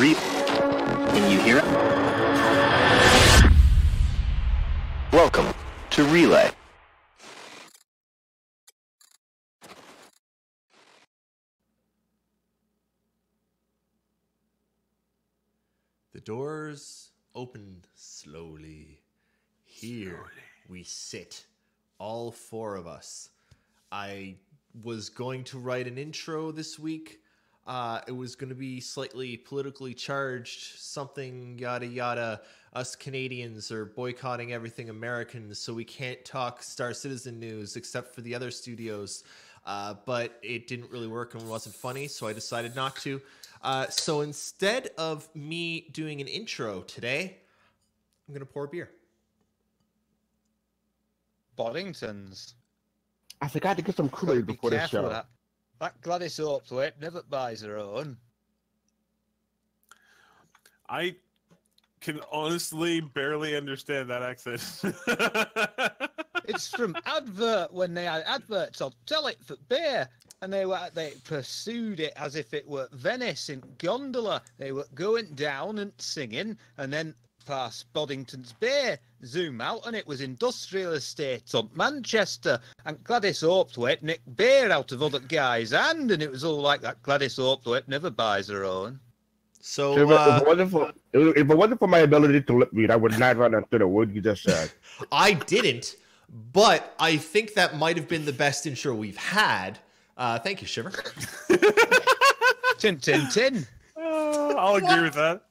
Can you hear it? Welcome to Relay. The doors opened slowly. Here we sit, all four of us. I was going to write an intro this week. It was going to be slightly politically charged, something yada yada. Us Canadians are boycotting everything American, so we can't talk Star Citizen news except for the other studios. But it didn't really work and wasn't funny, so I decided not to. So instead of me doing an intro today, I'm going to pour beer. Boddingtons. I forgot to get some Kool-Aid before this show. That Gladys Orpthwaite never buys her own. I can honestly barely understand that accent. It's from advert when they had adverts on telly for beer, and they pursued it as if it were Venice in gondola. They were going down and singing, and then past Boddington's Beer, zoom out, and it was industrial estates on Manchester, and Gladys Orpthwaite nicked beer out of other guys' hand, and it was all like that. Gladys Orpthwaite never buys her own. So if it wasn't for my ability to lip read, I would not run through the word you just said. I didn't, but I think that might have been the best intro we've had. Thank you, Shiver. Tin, tin, tin. I'll agree with that.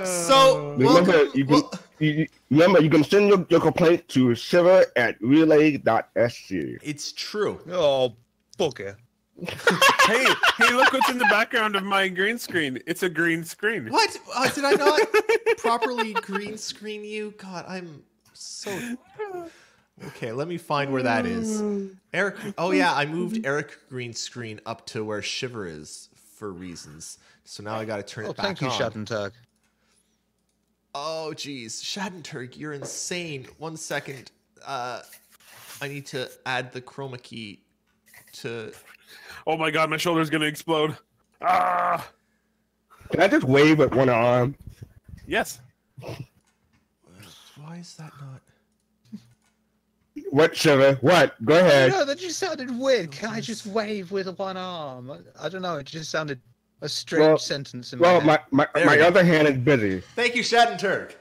So remember, you can send your complaint to shiver@relay.sc. It's true. Oh, bugger. hey, look what's in the background of my green screen. It's a green screen. What? Did I not properly green screen you? God, I'm so... Okay, let me find where that is. Eric. Oh, yeah, I moved Eric green screen up to where Shiver is for reasons. So now I got to turn it back on. Thank you, Shadenturg. Oh, geez. Shadenturg, you're insane. 1 second. I need to add the chroma key to... Oh my god, my shoulder's gonna explode. Ah! Can I just wave with one arm? Yes. Why is that not... What, Shiver? What? Go ahead. No, that just sounded weird. Can I just wave with one arm? I don't know. It just sounded a strange sentence in my head. my other hand is busy. Thank you, Shadenturg.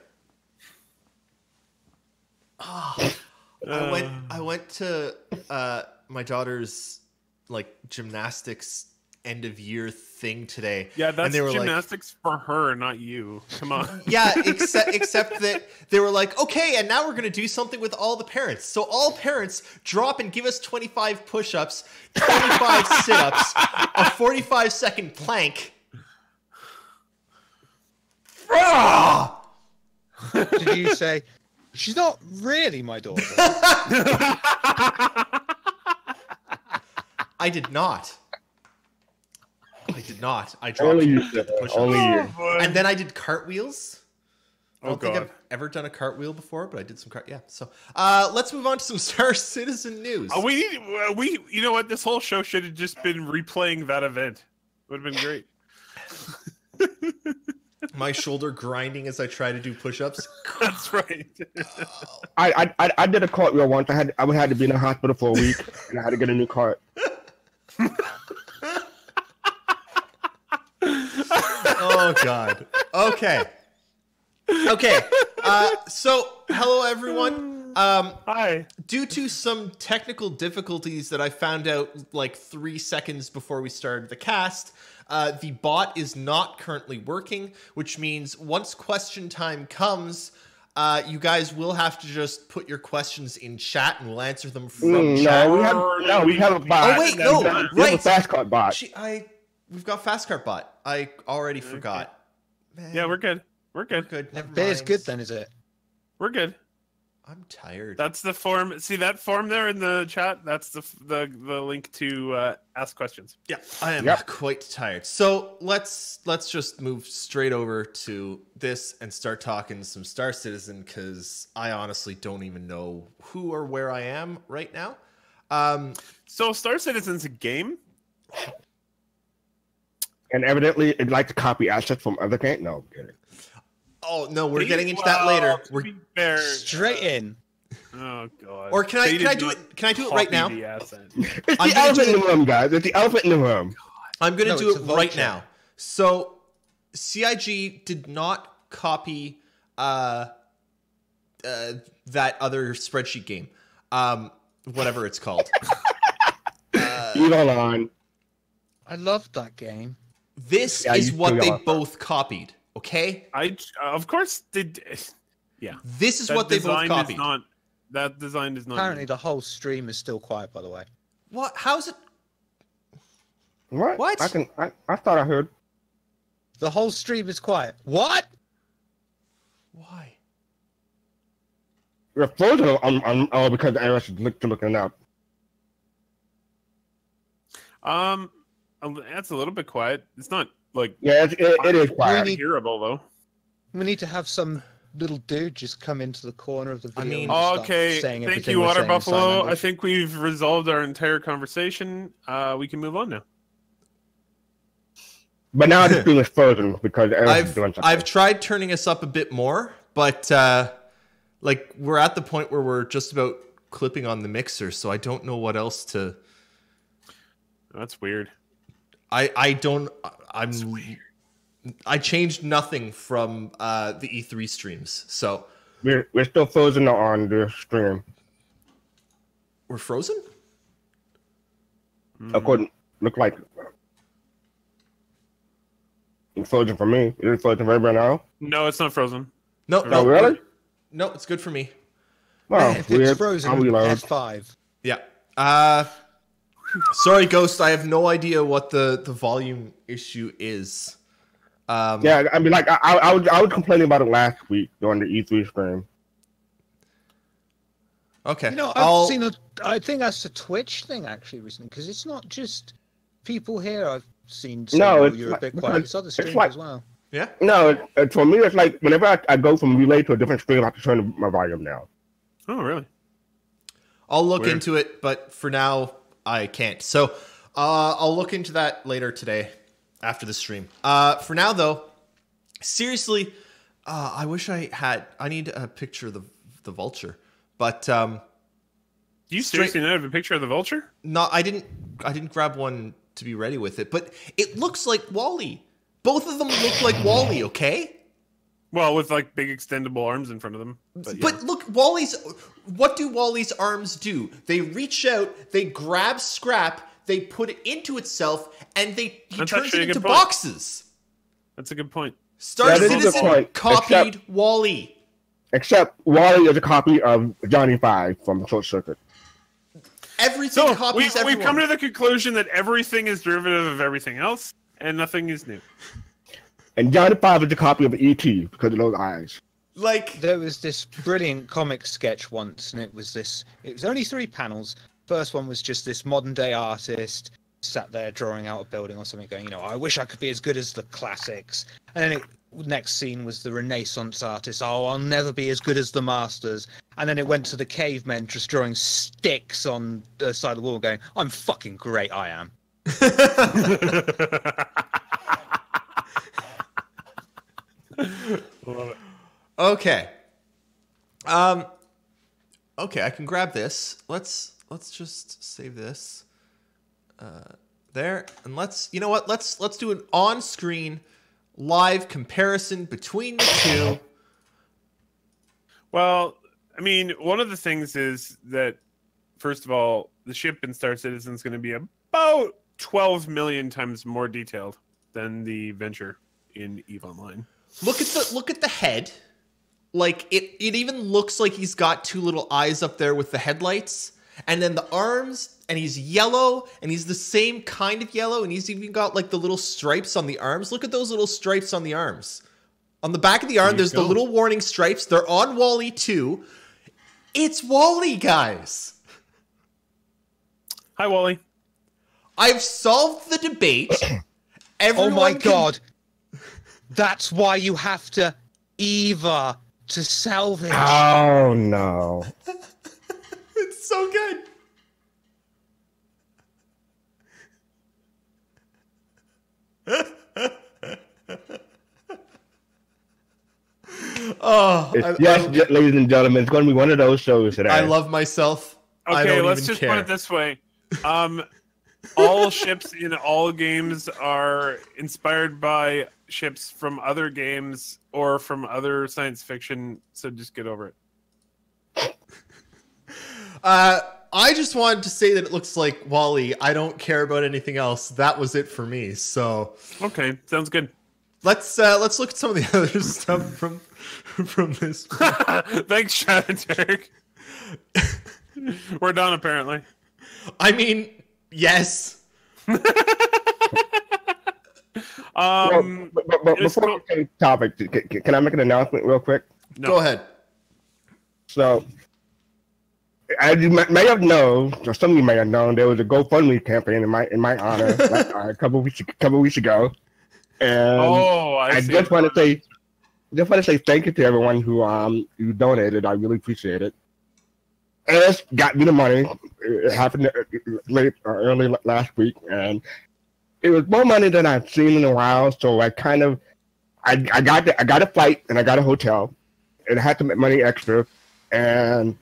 Oh, I went to my daughter's gymnastics end of year thing today. Yeah, that's and they were gymnastics for her, not you. Come on. Yeah, except that they were like, okay, and now we're going to do something with all the parents. So all parents drop and give us 25 push-ups, 25 sit-ups, a 45-second plank. Did you say, she's not really my daughter? I did not. I dropped Only you. push-ups. Only you. And then I did cartwheels. I don't think God. I've ever done a cartwheel before, but I did some yeah. So let's move on to some Star Citizen news. We you know what? This whole show should have just been replaying that event. Would have been great. My shoulder grinding as I try to do push-ups. That's right. I did a cartwheel once. I had to be in the hospital for a week, and I had to get a new cart. Oh God. Okay. So hello everyone. Hi. Due to some technical difficulties that I found out 3 seconds before we started the cast, the bot is not currently working, which means once question time comes, you guys will have to just put your questions in chat and we'll answer them from chat. We have a bot. Oh wait, no, right. We have a fastcart bot. We've got fastcart bot. I already forgot. Man, Yeah, we're good. good. Never Beer's mind. good then, is it? We're good. I'm tired. That's the form. See that form there in the chat? That's the link to ask questions. Yeah, I am quite tired. So let's just move straight over to this and start talking some Star Citizen, because I honestly don't even know who or where I am right now. So Star Citizen's a game. And evidently, it likes to copy assets from other games. No, I'm kidding. Oh no, we're getting into that later. To be fair, Straight in. Oh god. Or can I They do did it? Can I do it copy right now? the asset. It's I'm the gonna elephant do in the room, guys. It's the elephant in the room. I'm going to No, do it's it a right vulture. now. So, CIG did not copy that other spreadsheet game, whatever it's called. Evil on. I loved that game. This Yeah, is you what too, they yeah. both copied. Okay, Of course did. Yeah. this is That what they both design is copied. not. That design is not. Apparently, the whole stream is still quiet. By the way, What? How's it? What? What? I thought I heard. the whole stream is quiet. What? Why? You're frozen on because Erris is looking up. That's a little bit quiet. It's not like Yeah, it is quiet. need- hearable though. We need to have some little dude just come into the corner of the video. mean- and start Okay, saying thank everything you, we're Water saying in sign Buffalo. I language. think we've resolved our entire conversation. We can move on now. But now the stream is frozen because Erris is doing something. I've tried turning us up a bit more, but like we're at the point where we're just about clipping on the mixer, so I don't know what else to. That's weird. I changed nothing from the E3 streams, so We're still frozen on the stream. we're frozen. According, look like it's frozen for me. Is it frozen for everybody now? No, it's not frozen. No, Oh, no, really? no, it's good for me. Well, If weird. it's frozen, I'll reload. F5. Yeah. Sorry, Ghost. I have no idea what the volume issue is. Yeah, I mean, like I was complaining about it last week during the E3 stream. Okay. You know, I'll- I've seen a. I think that's a Twitch thing actually recently because it's not just people here. I've seen. Say, No, oh, it's you're like- a bit quiet. It's other it's streams like- as well. Yeah. No, for me, it's like whenever I go from relay to a different stream, I have to turn my volume down. Oh, really? I'll look Weird. into it, but for now I can't. So I'll look into that later today after the stream. For now, though, seriously, I wish I need a picture of the vulture, but Do you seriously not have a picture of the vulture? no, I didn't grab one to be ready with it. But it looks like Wally. Both of them look like Wally. Okay. Well, with like big extendable arms in front of them. But, yeah. But look, what do Wally's arms do? They reach out, they grab scrap, they put it into itself, and he That's turns actually it a good into point. boxes. That's a good point. Star That is a good Citizen point, copied except- Wally. Except Wally is a copy of Johnny Five from Short Circuit. Everything So copies we've everyone. come to the conclusion that everything is derivative of everything else, and nothing is new. And Johnny Five is a copy of E.T. because of those eyes. Like, There was this brilliant comic sketch once, and it was only 3 panels. First one was just this modern day artist sat there drawing out a building or something, going, I wish I could be as good as the classics. And then next scene was the Renaissance artist. Oh, I'll never be as good as the masters. And then it went to the cavemen just drawing sticks on the side of the wall, going, I'm fucking great, I am. okay. Okay, I can grab this. Let's just save this. There, and you know what? Let's do an on-screen live comparison between the two. Well, I mean, one of the things is that, first of all, the ship in Star Citizen is going to be about 12 million times more detailed than the Venture in EVE Online. Look at the head. Like it even looks like he's got 2 little eyes up there with the headlights. And then the arms, and he's yellow, and he's the same kind of yellow, and he's even got like the little stripes on the arms. Look at those little stripes on the arms. On the back of the arm, there's the little warning stripes. They're on Wally too. It's Wally, guys. Hi, Wally. I've solved the debate. Oh my can- god. That's why you have to Eva to salvage. Oh no! It's so good. Oh, Ladies and gentlemen, it's going to be one of those shows today. I love myself. I Okay, don't let's even just care. put it this way. All ships in all games are inspired by ships from other games or from other science fiction, so just get over it. I just wanted to say that it looks like Wall-E. I don't care about anything else. That was it for me. So Okay, sounds good. let's look at some of the other stuff from this. Thanks, Chad and Derek. We're done, apparently. I mean, yes. But It's before we change topic, can I make an announcement real quick? No. Go ahead. So, as you may have known, or some of you may have known, there was a GoFundMe campaign in my honor a couple weeks ago, and I see. just want to say thank you to everyone who donated. I really appreciate it. Erris got me the money. It happened early last week, and it was more money than I've seen in a while. So I got a flight and I got a hotel, and I had to make money extra, and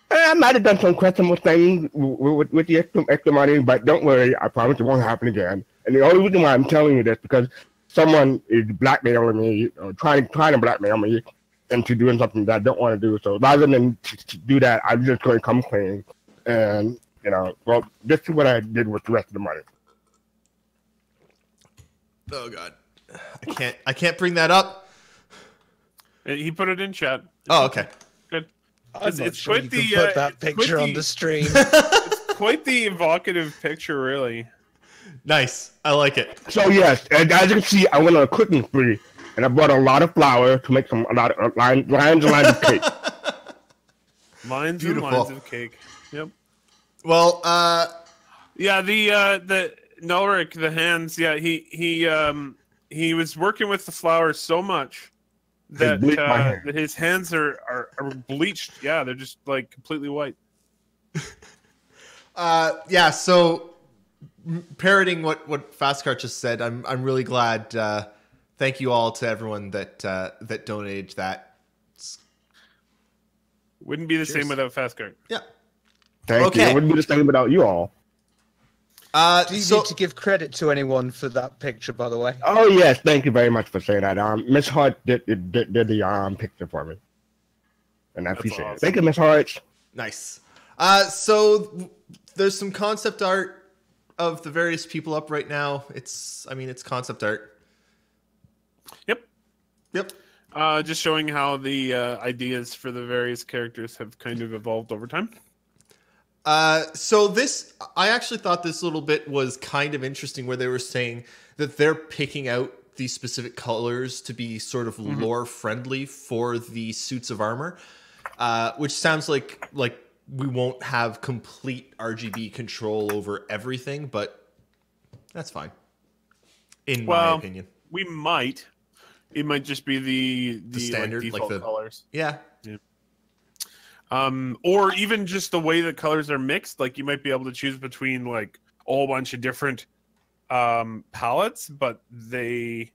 I might have done some questionable things with the extra money, but don't worry, I promise it won't happen again. And the only reason why I'm telling you this is because someone is blackmailing me, or trying to blackmail me into doing something that I don't want to do. So rather than to do that, I'm just going to come clean. And, well, this is what I did with the rest of the money. Oh God, I can't bring that up. He put it in chat. Oh, okay. Good. I'm not It's sure quite you the can put that it's quite picture on the- the stream. Quite the evocative picture, really. Nice. I like it. So yes, and as you can see, I went on a cooking spree, and I bought a lot of flour to make a lot of lines and lines of cake. Lines Beautiful. and lines of cake. Yep. Well, Yeah, the Nulric, the hands. Yeah, he was working with the flour so much that bleached my hands. that his hands are bleached. Yeah, they're just like completely white. yeah. So, parroting what fastcart just said, I'm really glad. Thank you all to everyone that donated that. Wouldn't be the Cheers. same without Fastcart. Yeah. Thank you. It wouldn't be the same without you all. Do you need to give credit to anyone for that picture, by the way? Oh yes, thank you very much for saying that. Miss Hart did the picture for me, and I appreciate awesome. it. Thank you, Miss Hart. Nice. So there's some concept art of the various people up right now. It's concept art. Yep. Yep. Just showing how the ideas for the various characters have kind of evolved over time. So this, I actually thought this little bit was kind of interesting, where they were saying that they're picking out these specific colors to be sort of lore friendly for the suits of armor, which sounds like we won't have complete RGB control over everything, but that's fine. In my opinion, we might. It might just be the standard, like, default colors. Yeah. Or even just the way the colors are mixed. Like you might be able to choose between like a whole bunch of different palettes, but you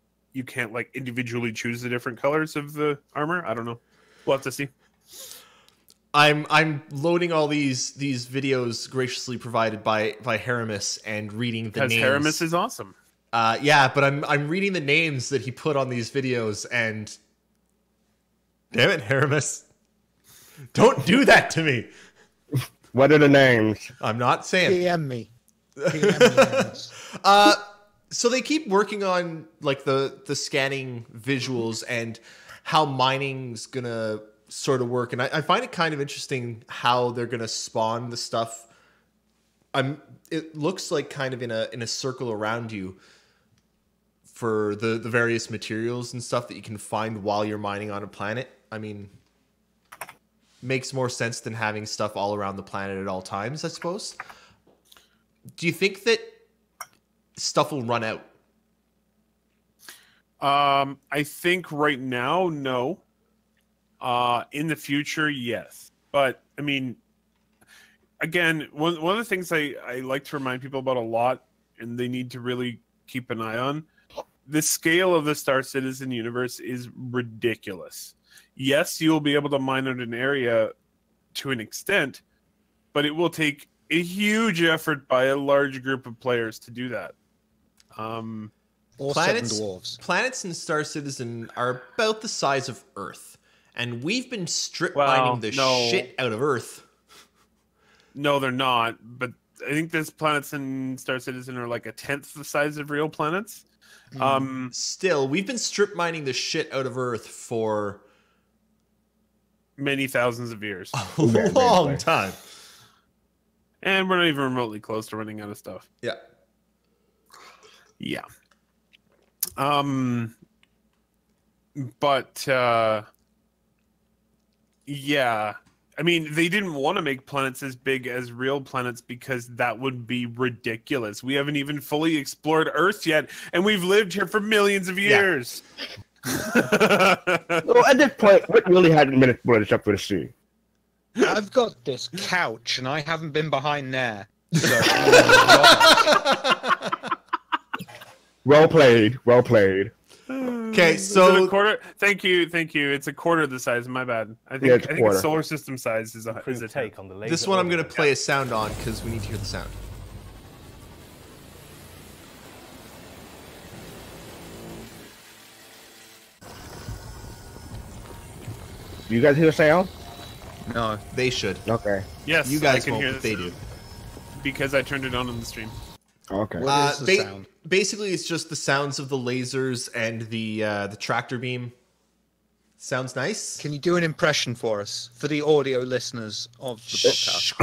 can't like individually choose the different colors of the armor. I don't know. We'll have to see. I'm loading all these videos graciously provided by Erris and reading the names. Because Erris is awesome. Yeah, but I'm reading the names that he put on these videos, and damn it, Erris, don't do that to me. What are the names? I'm not saying. PM me. Hands. So they keep working on like the scanning visuals and how mining's gonna sort of work, and I find it kind of interesting how they're gonna spawn the stuff. It looks like kind of in a circle around you for the various materials and stuff that you can find while you're mining on a planet. I mean, makes more sense than having stuff all around the planet at all times, I suppose. Do you think that stuff will run out? I think right now, no. In the future, yes. But I mean, again, one of the things I like to remind people about a lot, and they need to really keep an eye on, the scale of the Star Citizen universe is ridiculous. Yes, you will be able to mine out an area to an extent, but it will take a huge effort by a large group of players to do that. Or seven dwarves. Planets in Star Citizen are about the size of Earth, and we've been strip mining the shit out of Earth. No, they're not. But I think these planets in Star Citizen are like a tenth the size of real planets. Still, we've been strip mining the shit out of Earth for many thousands of years. A long time. And we're not even remotely close to running out of stuff. Yeah. Yeah. Yeah. I mean, they didn't want to make planets as big as real planets because that would be ridiculous. We haven't even fully explored Earth yet, and we've lived here for millions of years. Well, at this point, what really hadn't been explored except for the sea? I've got this couch, and I haven't been behind there. So, Well played. Well played. Okay, Is so it a quarter? Thank you. It's a quarter the size. My bad. I think it's a quarter. the solar system size is a take on the laser. this one I'm going to order. play a sound on because we need to hear the sound. You guys hear the sound? no. They should. Okay. Yes, You guys I can won't, hear but the they sound do. because I turned it on the stream. Okay. What is the sound? Basically, it's just the sounds of the lasers and the tractor beam. Sounds nice. Can you do an impression for us, for the audio listeners of the podcast?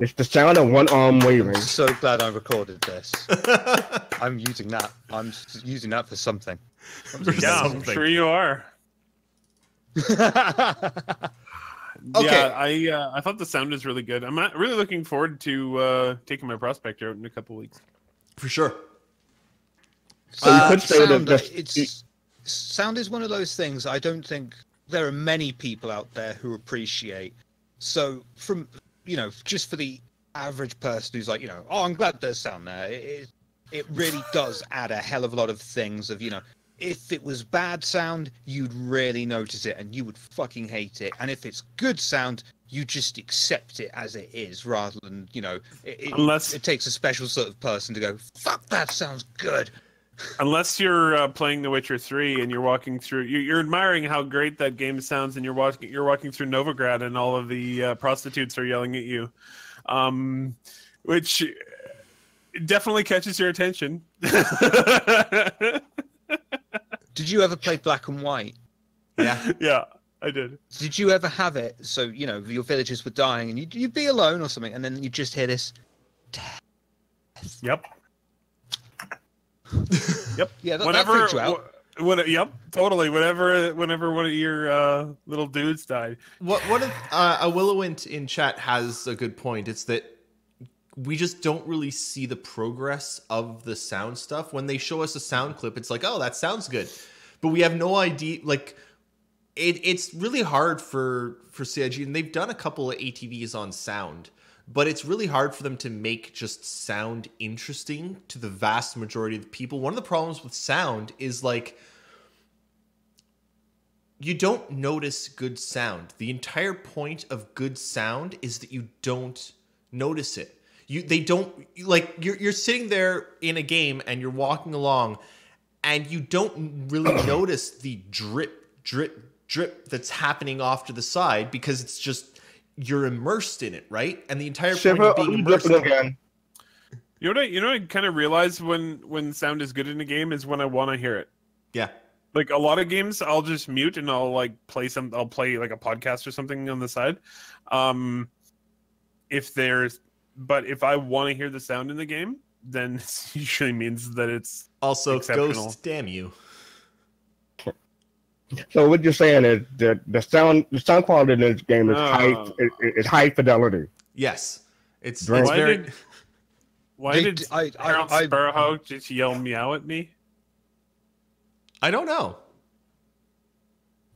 It's the sound of one arm waving. I'm so glad I recorded this. I'm using that. I'm using that for something. Yeah, I'm Something. sure you are. Okay. Yeah, I thought the sound is really good. I'm really looking forward to taking my prospector out in a couple weeks. For sure. So you could say sound, that sound is one of those things I don't think there are many people out there who appreciate. So from, just for the average person who's like, oh, I'm glad there's sound there. It really does add a hell of a lot of things of, if it was bad sound, you'd really notice it and you would fucking hate it. And if it's good sound, you just accept it as it is rather than, it takes a special sort of person to go, fuck, that sounds good. Unless you're playing The Witcher 3 and you're walking through, you're admiring how great that game sounds, and you're walking through Novigrad and all of the prostitutes are yelling at you, which definitely catches your attention. Did you ever play Black and White? Yeah. Yeah, I did. Did you ever have it so, your villagers were dying and you'd be alone or something, and then you just hear this? Yep. Yeah, that Whenever, freaked you out. yep, totally. Whenever one of your little dudes died. What if a Willowint in chat has a good point? It's that we just don't really see the progress of the sound stuff. When they show us a sound clip, it's like, oh, that sounds good. But we have no idea. Like, it's really hard for CIG, and they've done a couple of ATVs on sound, but it's really hard for them to make just sound interesting to the vast majority of the people. One of the problems with sound is, like, you don't notice good sound. The entire point of good sound is that you don't notice it. You're sitting there in a game and you're walking along and you don't really notice the drip, drip, drip that's happening off to the side because it's just, you're immersed in it, right? And the entire point of being immersed. Again. You know what I kind of realize when sound is good in a game is when I want to hear it. Yeah. Like a lot of games, I'll just mute and I'll play like a podcast or something on the side. But if I want to hear the sound in the game, then it usually means that it's Also, exceptional. Ghost, damn you. So what you're saying is that the sound quality in this game is high fidelity. Yes. It's Right. very... Why did Harold Sparrowhawk just yell meow at me? I don't know.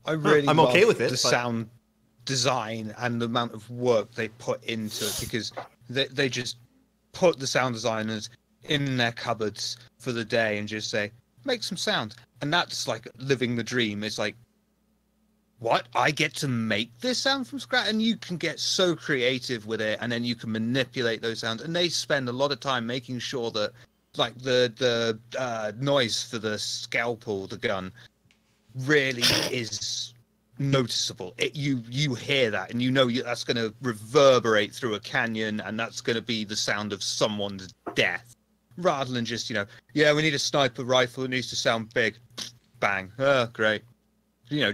I really I'm okay love with it, the but- sound design and the amount of work they put into it because they just put the sound designers in their cupboards for the day and just say, make some sound. And that's like living the dream. It's like, what? I get to make this sound from scratch? And you can get so creative with it, and then you can manipulate those sounds. And they spend a lot of time making sure that, like, the noise for the scalpel, the gun, really is noticeable. You hear that, and you know that's going to reverberate through a canyon, and that's going to be the sound of someone's death, rather than just, yeah, we need a sniper rifle, it needs to sound big, bang, oh, great.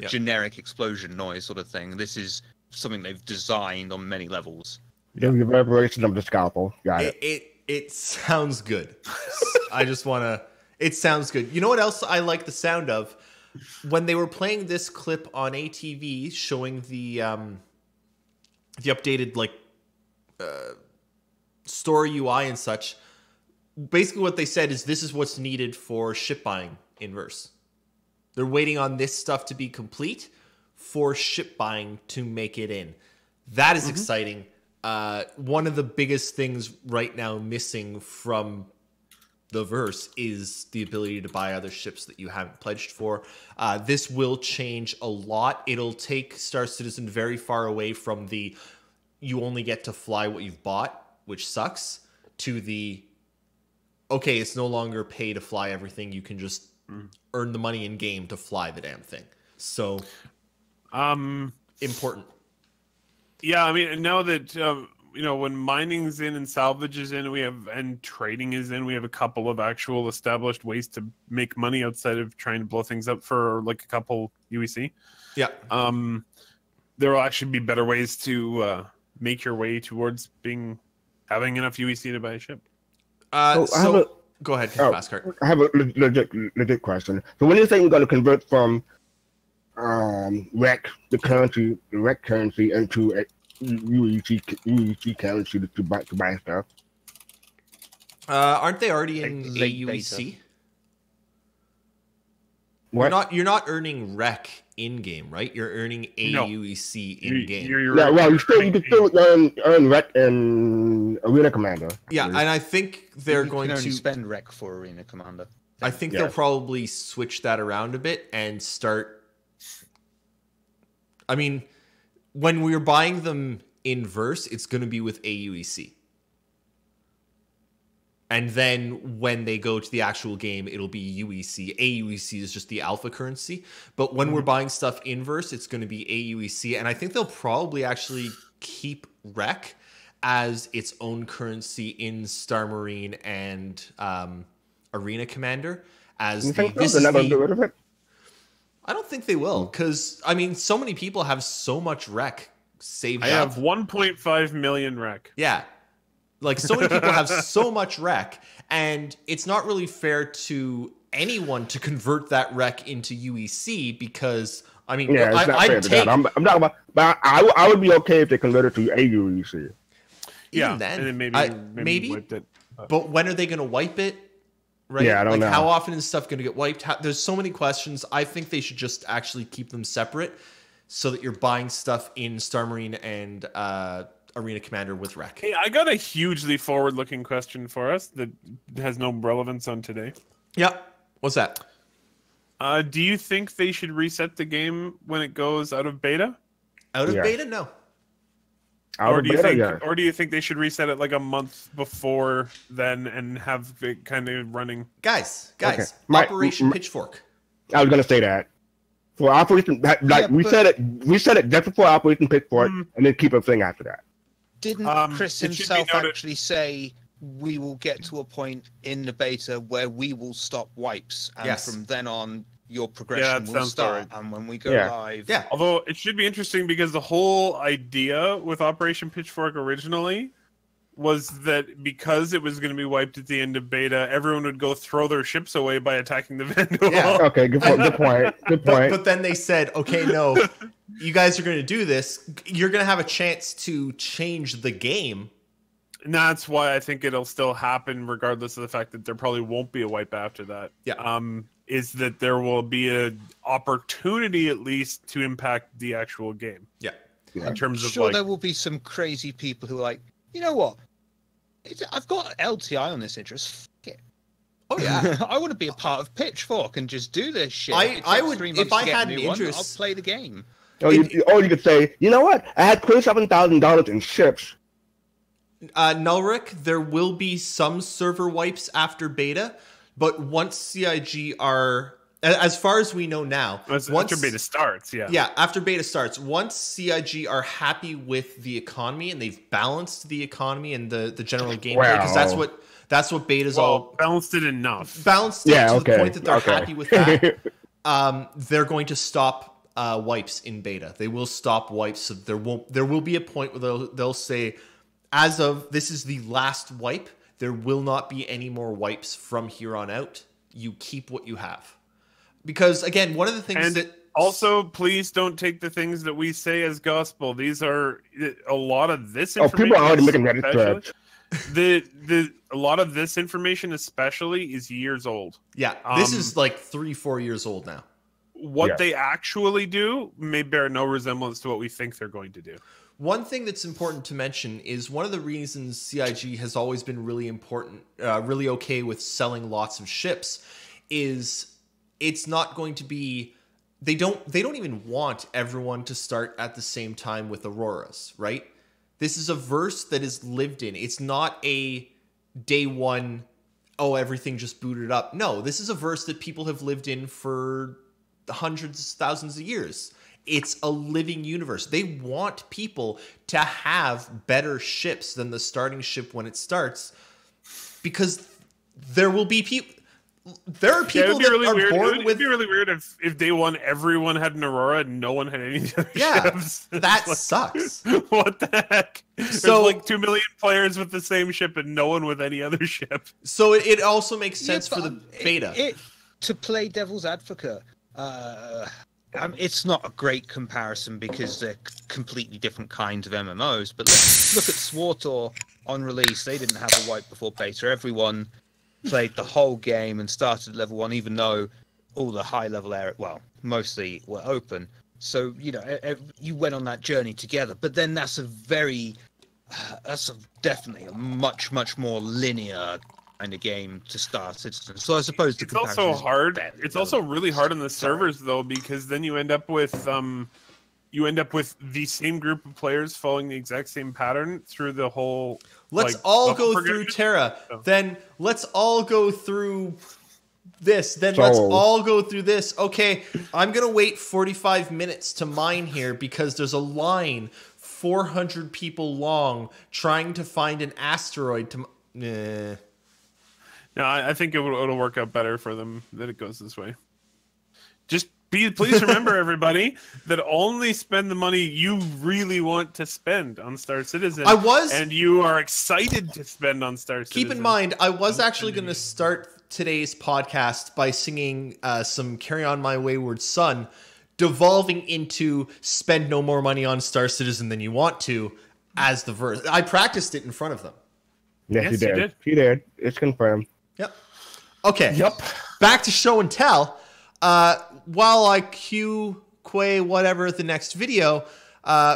Generic explosion noise sort of thing. This is something they've designed on many levels. The reverberation of the scalpel. Got it. It sounds good. It sounds good. You know what else I like the sound of? When they were playing this clip on ATV showing the updated store UI and such, basically what they said is this is what's needed for ship buying in Verse. They're waiting on this stuff to be complete for ship buying to make it in. That is exciting. One of the biggest things right now missing from the Verse is the ability to buy other ships that you haven't pledged for. This will change a lot. It'll take Star Citizen very far away from the you only get to fly what you've bought, which sucks, to the okay, it's no longer pay to fly everything. You can just earn the money in game to fly the damn thing. So, important. Yeah, I mean, now that when mining's in and salvage is in, and trading is in, we have a couple of actual established ways to make money outside of trying to blow things up for like a couple UEC. Yeah. There will actually be better ways to make your way towards having enough UEC to buy a ship. Go ahead, fastcart. I have a legit question. So when you say you're going to convert from REC currency into a UEC currency to buy stuff? Aren't they already in AUEC? What? You're not earning REC in game, right? You're earning AUEC in game. Yeah, well, you can still earn REC in Arena Commander. Yeah, and I think they're going to spend REC for Arena Commander. I think they'll probably switch that around a bit and start. I mean, when we're buying them in Verse, it's going to be with AUEC. And then when they go to the actual game, it'll be UEC. AUEC is just the alpha currency. But when we're buying stuff in Verse, it's going to be AUEC. And I think they'll probably actually keep REC as its own currency in Star Marine and Arena Commander. I don't think they will. Because, I mean, so many people have so much REC saved up. I have 1.5 million REC. Yeah. Like, so many people have so much REC, and it's not really fair to anyone to convert that REC into UEC because, I mean, yeah, it's not fair to that. I'm talking about, but I would be okay if they converted to AUEC. Yeah, then, and then maybe wiped it. But when are they going to wipe it? Right? Yeah, I don't know. How often is stuff going to get wiped? There's so many questions. I think they should just actually keep them separate so that you're buying stuff in Star Marine and Arena Commander with REC. Hey, I got a hugely forward-looking question for us that has no relevance on today. Yeah. What's that? Do you think they should reset the game when it goes out of beta? Out of beta? No. Or do you think they should reset it like a month before then and have it kind of running? Guys, Okay. Operation Pitchfork. I was gonna say that. For Operation, we said it just before Operation Pitchfork, and then keep a thing after that. Didn't Chris himself actually say we will get to a point in the beta where we will stop wipes, and from then on your progression will start, and when we go live... Yeah. Although it should be interesting because the whole idea with Operation Pitchfork originally was that because it was going to be wiped at the end of beta, everyone would go throw their ships away by attacking the Vandal. Yeah. Okay, good point. But then they said, okay, no, you guys are going to do this. You're going to have a chance to change the game. And that's why I think it'll still happen regardless of the fact that there probably won't be a wipe after that. Yeah. Is that there will be an opportunity at least to impact the actual game. Yeah. In terms of there will be some crazy people who are like, you know what? I've got LTI on this interest. F it. Oh yeah. I want to be a part of Pitchfork and just do this shit. I would, if I had an interest, I'll play the game. Or you could say, you know what? I had $27,000 in ships. Nullrick, there will be some server wipes after beta, but once CIG are, as far as we know now, after beta starts, after beta starts, once CIG are happy with the economy and they've balanced the economy and the general gameplay, because that's what beta's all balanced it enough, balanced it to the point that they're happy with that. They're going to stop wipes in beta. They will stop wipes. So there will be a point where they'll say, as of this is the last wipe, there will not be any more wipes from here on out. You keep what you have. Because again, one of the things that also, please don't take the things that we say as gospel. These are a lot of this information. People are already making Reddit threads. A lot of this information especially is years old. Yeah, this is like 3-4 years old now. What they actually do may bear no resemblance to what we think they're going to do. One thing that's important to mention is one of the reasons CIG has always been really okay with selling lots of ships is it's not going to be, they don't even want everyone to start at the same time with Auroras, right? This is a verse that is lived in. It's not a day one, everything just booted up. No, this is a verse that people have lived in for hundreds, thousands of years. It's a living universe. They want people to have better ships than the starting ship when it starts, because there will be people. There are people that are born with. It'd be really weird if day one everyone had an Aurora and no one had any other ships. That sucks. What the heck? So there's like 2 million players with the same ship and no one with any other ship. So it also makes sense for the beta. To play devil's advocate, it's not a great comparison because they're completely different kinds of MMOs. But look at SWTOR on release. They didn't have a wipe before beta. Everyone played the whole game and started at level 1, even though all the high level mostly were open. So you went on that journey together. But then that's definitely a much more linear kind of game to start Citizen. So I suppose it's also hard. It's also really hard on the servers though, because then you end up with the same group of players following the exact same pattern through the whole. Let's all go through Terra. Then let's all go through this. Then let's all go through this. Okay, I'm gonna wait 45 minutes to mine here because there's a line 400 people long trying to find an asteroid to. No, I think it'll work out better for them that it goes this way. Just please remember, everybody, that only spend the money you really want to spend on Star Citizen. And you are excited to spend on Star Citizen. Keep in mind, I was actually going to start today's podcast by singing some "Carry On My Wayward Son," devolving into "Spend no more money on Star Citizen than you want to" as the verse. I practiced it in front of them. Yes, you did. You did. It's confirmed. Yep. Okay. Yep. Back to show and tell. While I cue Quay whatever the next video,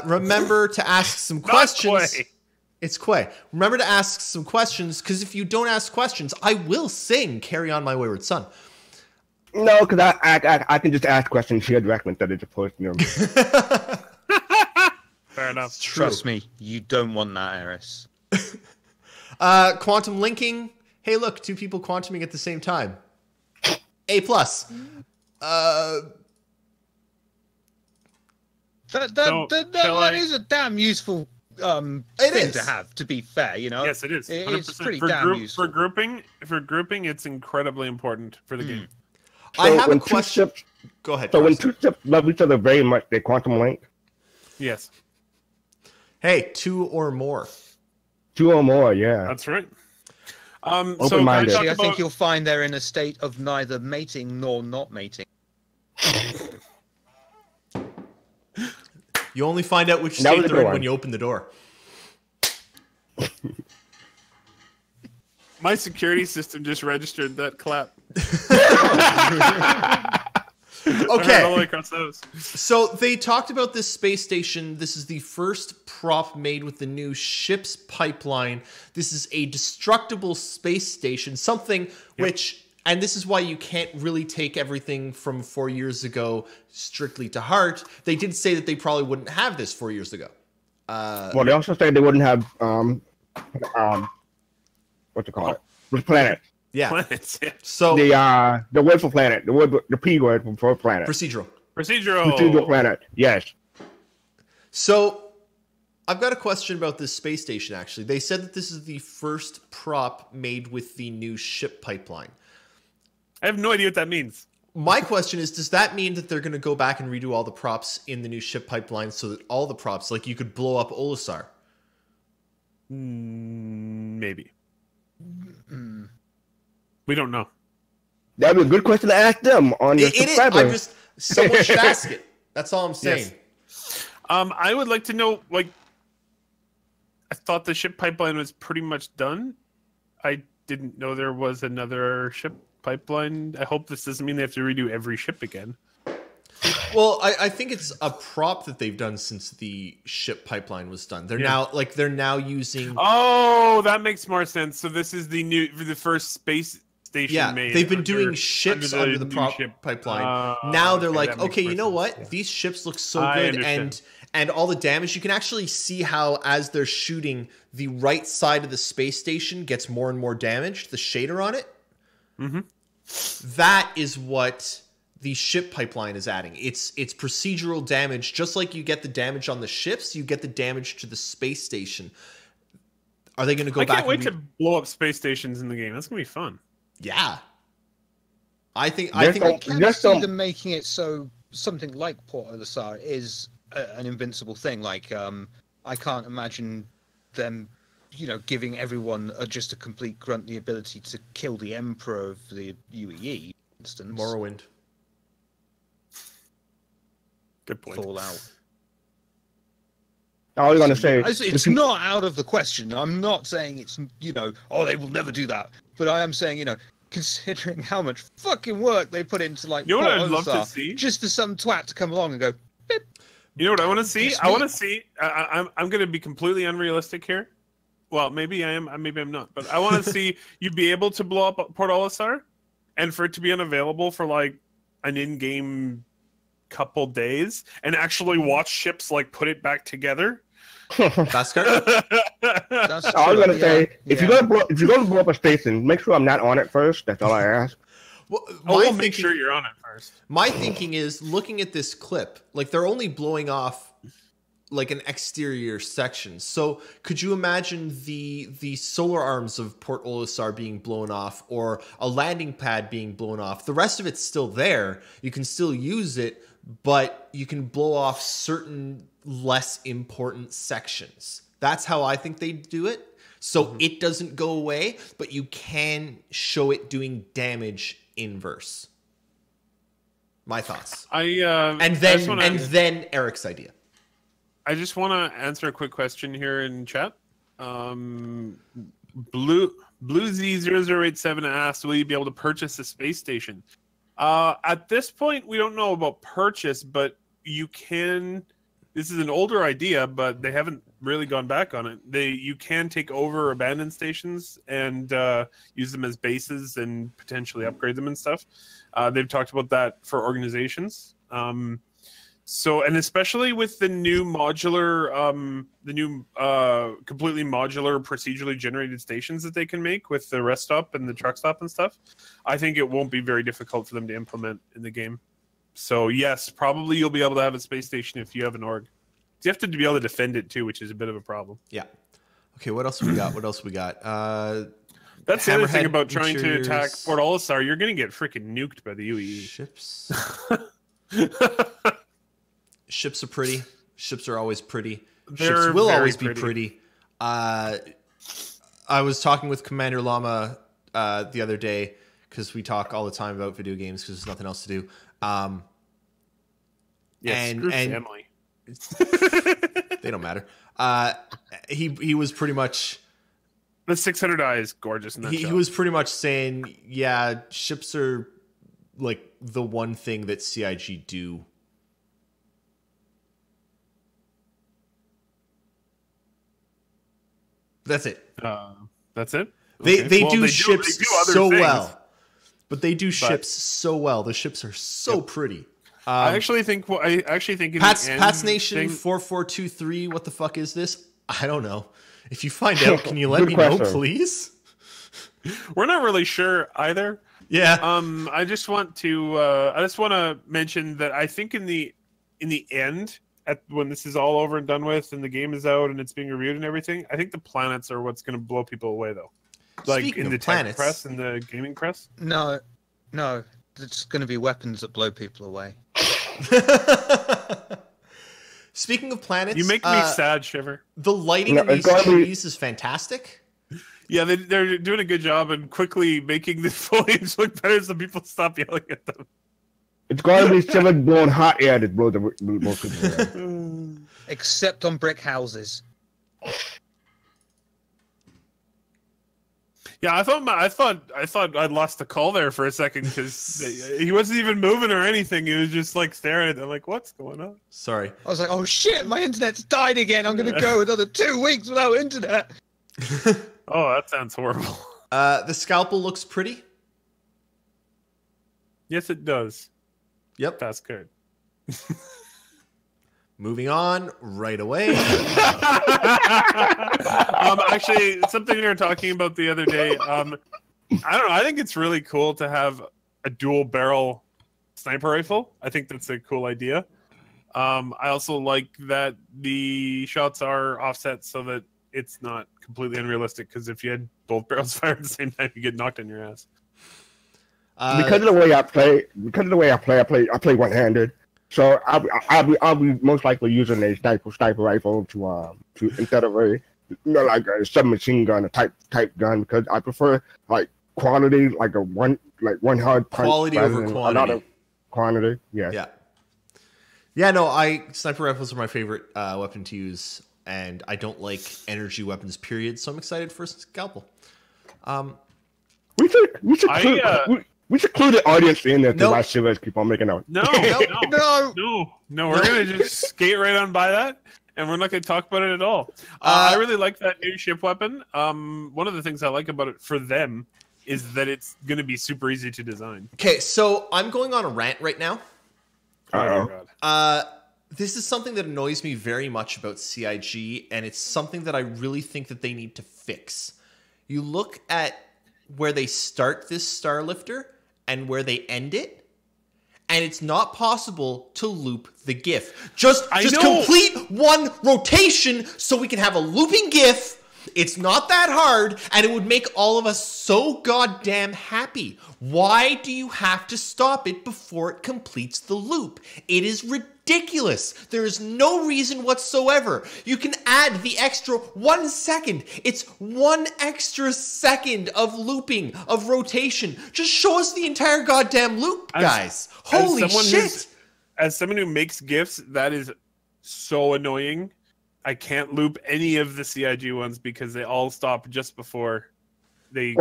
remember to ask some questions. Quay. It's Quay. Remember to ask some questions, because if you don't ask questions, I will sing "Carry On My Wayward Son." No, because I can just ask questions here directly instead of just posting them. Fair enough. Trust me, you don't want that, Erris. Quantum linking. Hey, look, 2 people quantuming at the same time. A+. That is a damn useful thing to have, to be fair, Yes, it is. 100%. It's pretty damn useful. For grouping, it's incredibly important for the game. So I have a question. Go ahead. So when 2 ships love each other very much, they quantum link? Yes. Hey, 2 or more. 2 or more, yeah. That's right. Open-minded. I think you'll find they're in a state of neither mating nor not mating. You only find out which state they're in when you open the door. My security system just registered that clap. Okay. All the way across those. So they talked about this space station. This is the first prop made with the new ship's pipeline. This is a destructible space station, something which, and this is why you can't really take everything from 4 years ago strictly to heart. They did say that they probably wouldn't have this 4 years ago. Well, they also said they wouldn't have what to call it? The planet. Yeah. Planets. Yeah. So The word for planet. The P word for planet. procedural. Procedural planet. Yes. So I've got a question about this space station, actually. They said that this is the first prop made with the new ship pipeline. I have no idea what that means. My question is, does that mean that they're going to go back and redo all the props in the new ship pipeline so that all the props, like you could blow up Olisar? Maybe. We don't know. That'd be a good question to ask them on the It is. subscriber. I'm just, someone should ask it. That's all I'm saying. Yes. I would like to know, like, I thought the ship pipeline was pretty much done. I didn't know there was another ship pipeline. I hope this doesn't mean they have to redo every ship again. Well, I think it's a prop that they've done since the ship pipeline was done. They're now using. Oh, that makes more sense. So this is the first space station made. They've been doing ships under the prop pipeline. Now they're like, okay, you know what? Yeah. These ships look so good, and all the damage. You can actually see how, as they're shooting, the right side of the space station gets more and more damaged. The shader on it. Mm-hmm. That is what the ship pipeline is adding. It's procedural damage. Just like you get the damage on the ships, you get the damage to the space station. Are they going to go back? I can't wait to blow up space stations in the game. That's going to be fun. Yeah. I think I can see them making it so something like Port Olisar is an invincible thing. Like, I can't imagine them, giving everyone just a complete grunt the ability to kill the Emperor of the UEE, for instance. Morrowind. Good point. Fallout. I was going to say... It's not out of the question. I'm not saying it's, they will never do that. But I am saying, considering how much fucking work they put into, like, you know what I'd love to see? Just for some twat to come along and go, beep. You know what I want to see? I want to see... I'm going to be completely unrealistic here. Well, maybe I am, maybe I'm not. But I want to see you be able to blow up Port Olisar, and for it to be unavailable for, like, an in-game couple days, and actually watch ships, like, put it back together. Fastcart? I was gonna say, if you're gonna blow up a station, make sure I'm not on it first. That's all I ask. Well, make sure you're on it first. My thinking is, looking at this clip, like, they're only blowing off like an exterior section. So could you imagine the solar arms of Port Olisar being blown off, or a landing pad being blown off? The rest of it's still there. You can still use it, but you can blow off certain less important sections. That's how I think they do it. So it doesn't go away, but you can show it doing damage inverse. My thoughts. And then Eric's idea. I just want to answer a quick question here in chat. BlueZ0087 asked, will you be able to purchase a space station? At this point, we don't know about purchase, but you can... This is an older idea, but they haven't really gone back on it. You can take over abandoned stations and use them as bases and potentially upgrade them and stuff. They've talked about that for organizations. So, and especially with the new modular, completely modular, procedurally generated stations that they can make with the rest stop and the truck stop and stuff, I think it won't be very difficult for them to implement in the game. So, yes, probably you'll be able to have a space station if you have an org. You have to be able to defend it too, which is a bit of a problem. Yeah. Okay, what else we got? That's the other thing about trying to attack Port Olisar. You're going to get freaking nuked by the UEE. Ships. Ships are pretty. Ships are always pretty. Ships will always be pretty. I was talking with Commander Llama the other day, because we talk all the time about video games because there's nothing else to do. Screw family. They don't matter. He was pretty much... The 600i is gorgeous in that He was pretty much saying, yeah, ships are like the one thing that CIG do. That's it. That's it. They Okay. do Well, ships they do other so things. well, but they do ships so well. The ships are so pretty. I actually think. Well, I actually think in Pat's the end Pat's Nation thing- 4423. What the fuck is this? I don't know. If you find out, can you let Good me know, question. please? We're not really sure either. Yeah. I just want to mention that I think in the end, when this is all over and done with, and the game is out and it's being reviewed and everything, I think the planets are what's going to blow people away, though. Like Speaking in of the tech planets- press and the gaming press. No, it's going to be weapons that blow people away. Speaking of planets, You make me sad, Shiver. the lighting No, in these it's gotta be- trees is fantastic. Yeah, they're doing a good job and quickly making the foliage look better so people stop yelling at them. It's going to be someone blowing hot air that blows people away. Except on brick houses. Yeah, I thought I'd lost the call there for a second because he wasn't even moving or anything. He was just like staring at them, like, "What's going on?" Sorry. I was like, oh shit, my internet's died again. I'm going to go another 2 weeks without internet. Oh, that sounds horrible. The scalpel looks pretty. Yes, it does. Yep. That's good. Moving on right away. Actually, something we were talking about the other day. I don't know. I think it's really cool to have a dual barrel sniper rifle. I think that's a cool idea. I also like that the shots are offset so that it's not completely unrealistic. Because if you had both barrels fired at the same time, you get knocked on your ass. Because of the way I play, I play one-handed. So I'll be most likely using a sniper rifle to instead of a like a submachine gun, a type gun, because I prefer like quality, like one hard punch. Quality rather over than quantity. A lot of quantity, yeah. Yeah, no, sniper rifles are my favorite weapon to use, and I don't like energy weapons, period, so I'm excited for scalpel. We should clue the audience in there to Nope. why Shivers keep on making out. No, No. no. We're gonna just skate right on by that, and we're not gonna talk about it at all. I really like that new ship weapon. One of the things I like about it for them is that it's gonna be super easy to design. Okay, so I'm going on a rant right now. Uh-oh. God. This is something that annoys me very much about CIG, and it's something that I really think that they need to fix. You look at where they start this Starlifter and where they end it, and it's not possible to loop the GIF. Just know. complete one rotation so we can have a looping GIF. It's not that hard, and it would make all of us so goddamn happy. Why do you have to stop it before it completes the loop? It is ridiculous. There is no reason whatsoever. You can add the extra 1 second. It's 1 extra second of looping, of rotation. Just show us the entire goddamn loop, guys. Holy shit. As someone who makes GIFs, that is so annoying. I can't loop any of the CIG ones because they all stop just before they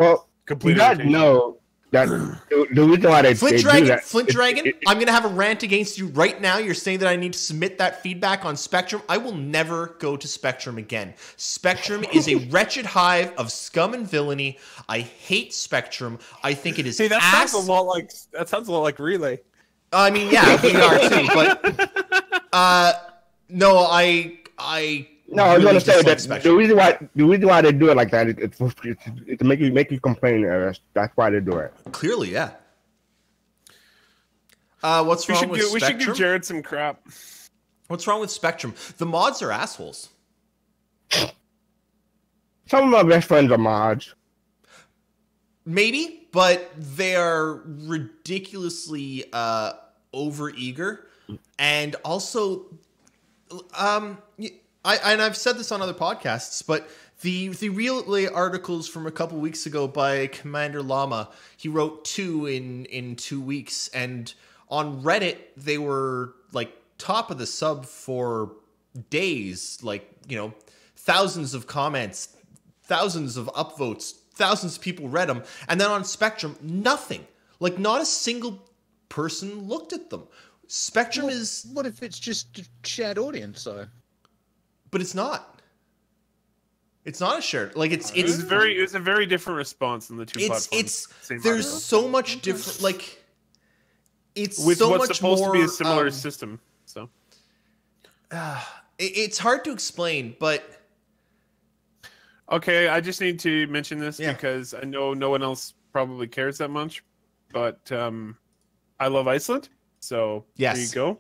complete. You guys know that the reason why they Flint do Dragon, that, Flint Dragon, I'm going to have a rant against you right now. You're saying that I need to submit that feedback on Spectrum. I will never go to Spectrum again. Spectrum is a wretched hive of scum and villainy. I hate Spectrum. I think it is That ass. sounds a lot like Relay. I mean, yeah, we are too, but no, I No, I was really gonna say dislike that Spectrum. the reason why they do it like that is to make you complain. That's why they do it. Clearly, yeah. What's We wrong should with give, we should Spectrum? give Jared some crap. What's wrong with Spectrum? The mods are assholes. Some of my best friends are mods. Maybe, but they are ridiculously overeager, and also, I've said this on other podcasts, but the relay articles from a couple weeks ago by Commander Llama, he wrote 2 in 2 weeks, and on Reddit they were like top of the sub for days, like, thousands of comments, thousands of upvotes, thousands of people read them, and then on Spectrum, nothing. Like, not a single person looked at them. Spectrum What if it's just a shared audience, though? but it's not. It's not a shared. Like it's a very different response on the two platforms. There's so much different. Like it's with so what's much supposed more, to be a similar system. So it's hard to explain, but okay, I just need to mention this because I know no one else probably cares that much, but I love Iceland, so there you go.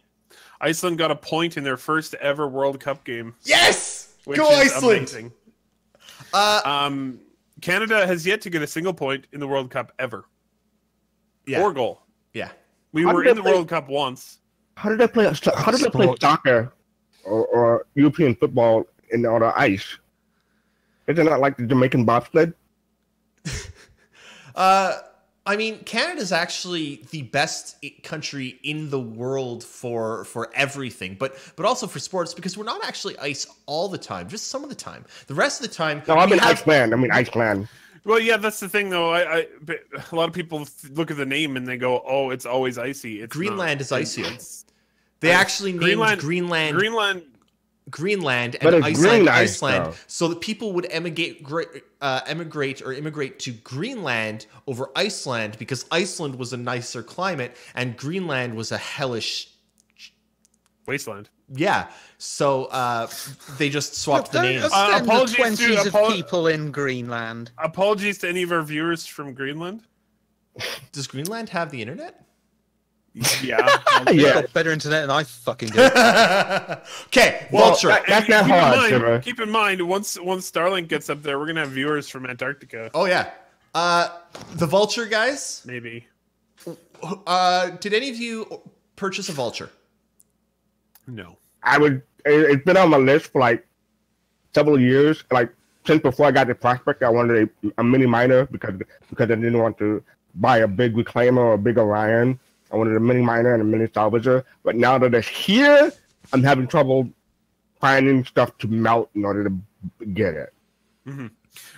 Iceland got a point in their first ever World Cup game. Yes, which go is Iceland! Amazing. Canada has yet to get a single point in the World Cup ever. Yeah. Or goal. Yeah. We were in the World Cup once. How did they play? How did they play soccer or European football on the ice? Is it not like the Jamaican bobsled? I mean, Canada's actually the best country in the world for everything, but also for sports, because we're not actually ice all the time, just some of the time. The rest of the time, no, Iceland. I mean Iceland. Well, yeah, that's the thing, though. A lot of people look at the name and they go, "Oh, it's always icy." Greenland is icier. They actually named Greenland and Iceland, so that people would immigrate to Greenland over Iceland, because Iceland was a nicer climate and Greenland was a hellish wasteland. Yeah, so they just swapped the names. Apologies to people in Greenland. Apologies to any of our viewers from Greenland. Does Greenland have the internet? Yeah. Yeah. Got better internet than I fucking do. Okay, Vulture. That's not hard. Keep in mind, once Starlink gets up there, we're gonna have viewers from Antarctica. Oh yeah. The Vulture guys. Maybe. Did any of you purchase a Vulture? No. It's been on my list for like several years. Like since before I got the Prospect, I wanted a mini miner because I didn't want to buy a big reclaimer or a big Orion. I wanted a mini miner and a mini salvager. But now that it's here, I'm having trouble finding stuff to melt in order to get it. Mm-hmm.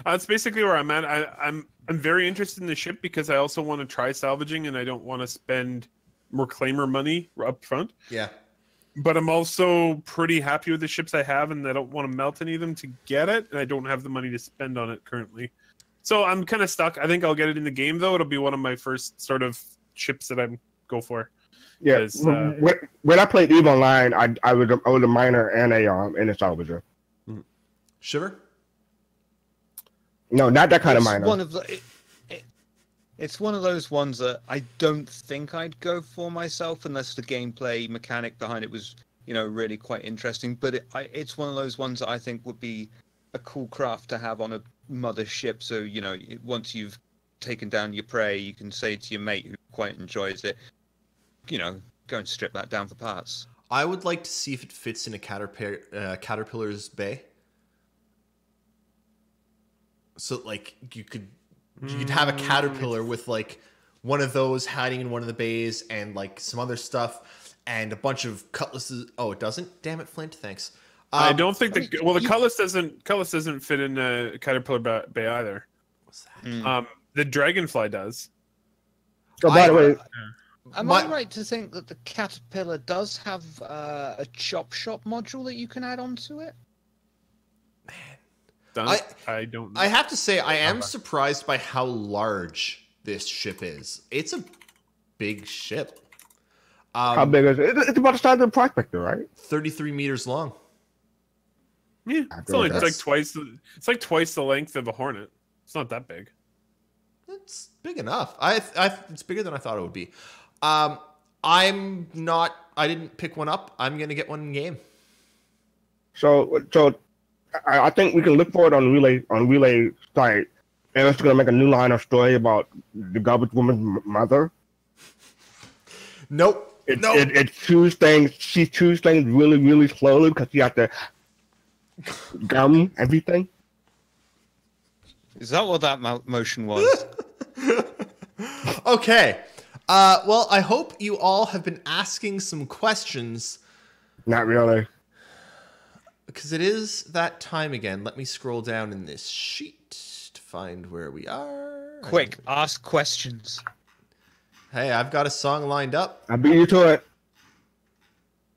That's basically where I'm at. I'm very interested in the ship because I also want to try salvaging and I don't want to spend reclaimer money up front. Yeah. But I'm also pretty happy with the ships I have, and I don't want to melt any of them to get it, and I don't have the money to spend on it currently. So I'm kind of stuck. I think I'll get it in the game, though. It'll be one of my first sort of ships that I go for. Yeah. When I played EVE Online, I was a miner and a salvager. Shiver? No, not that kind of miner. It's one of those ones that I don't think I'd go for myself unless the gameplay mechanic behind it was, really quite interesting. But it's one of those ones that I think would be a cool craft to have on a mother ship. So, once you've taken down your prey, you can say to your mate who quite enjoys it, go and strip that down for parts. I would like to see if it fits in a Caterpillar's bay. So, like, you could have a Caterpillar with like one of those hiding in one of the bays and like some other stuff and a bunch of cutlasses. Oh, it doesn't? Damn it, Flint. Thanks. I don't think the cutlass doesn't fit in a Caterpillar bay either. What's that? The Dragonfly does. Oh, by the way, am I right to think that the Caterpillar does have a chop shop module that you can add onto it? I don't know. I have to say, I am surprised by how large this ship is. It's a big ship. How big is it? It's about the size of the Prospector, right? 33 meters long. Yeah, it's like twice the length of a Hornet. It's not that big. It's big enough. It's bigger than I thought it would be. I didn't pick one up. I'm gonna get one in game. So I think we can look for it on Relay site. Erris is gonna make a new line of story about the garbage woman's mother. Nope. It chews things. She chews things really, really slowly because she has to gum everything. Is that what that motion was? Okay. Well, I hope you all have been asking some questions. Not really. Because it is that time again. Let me scroll down in this sheet to find where we are. Quick, ask questions. Hey, I've got a song lined up. I beat you to it.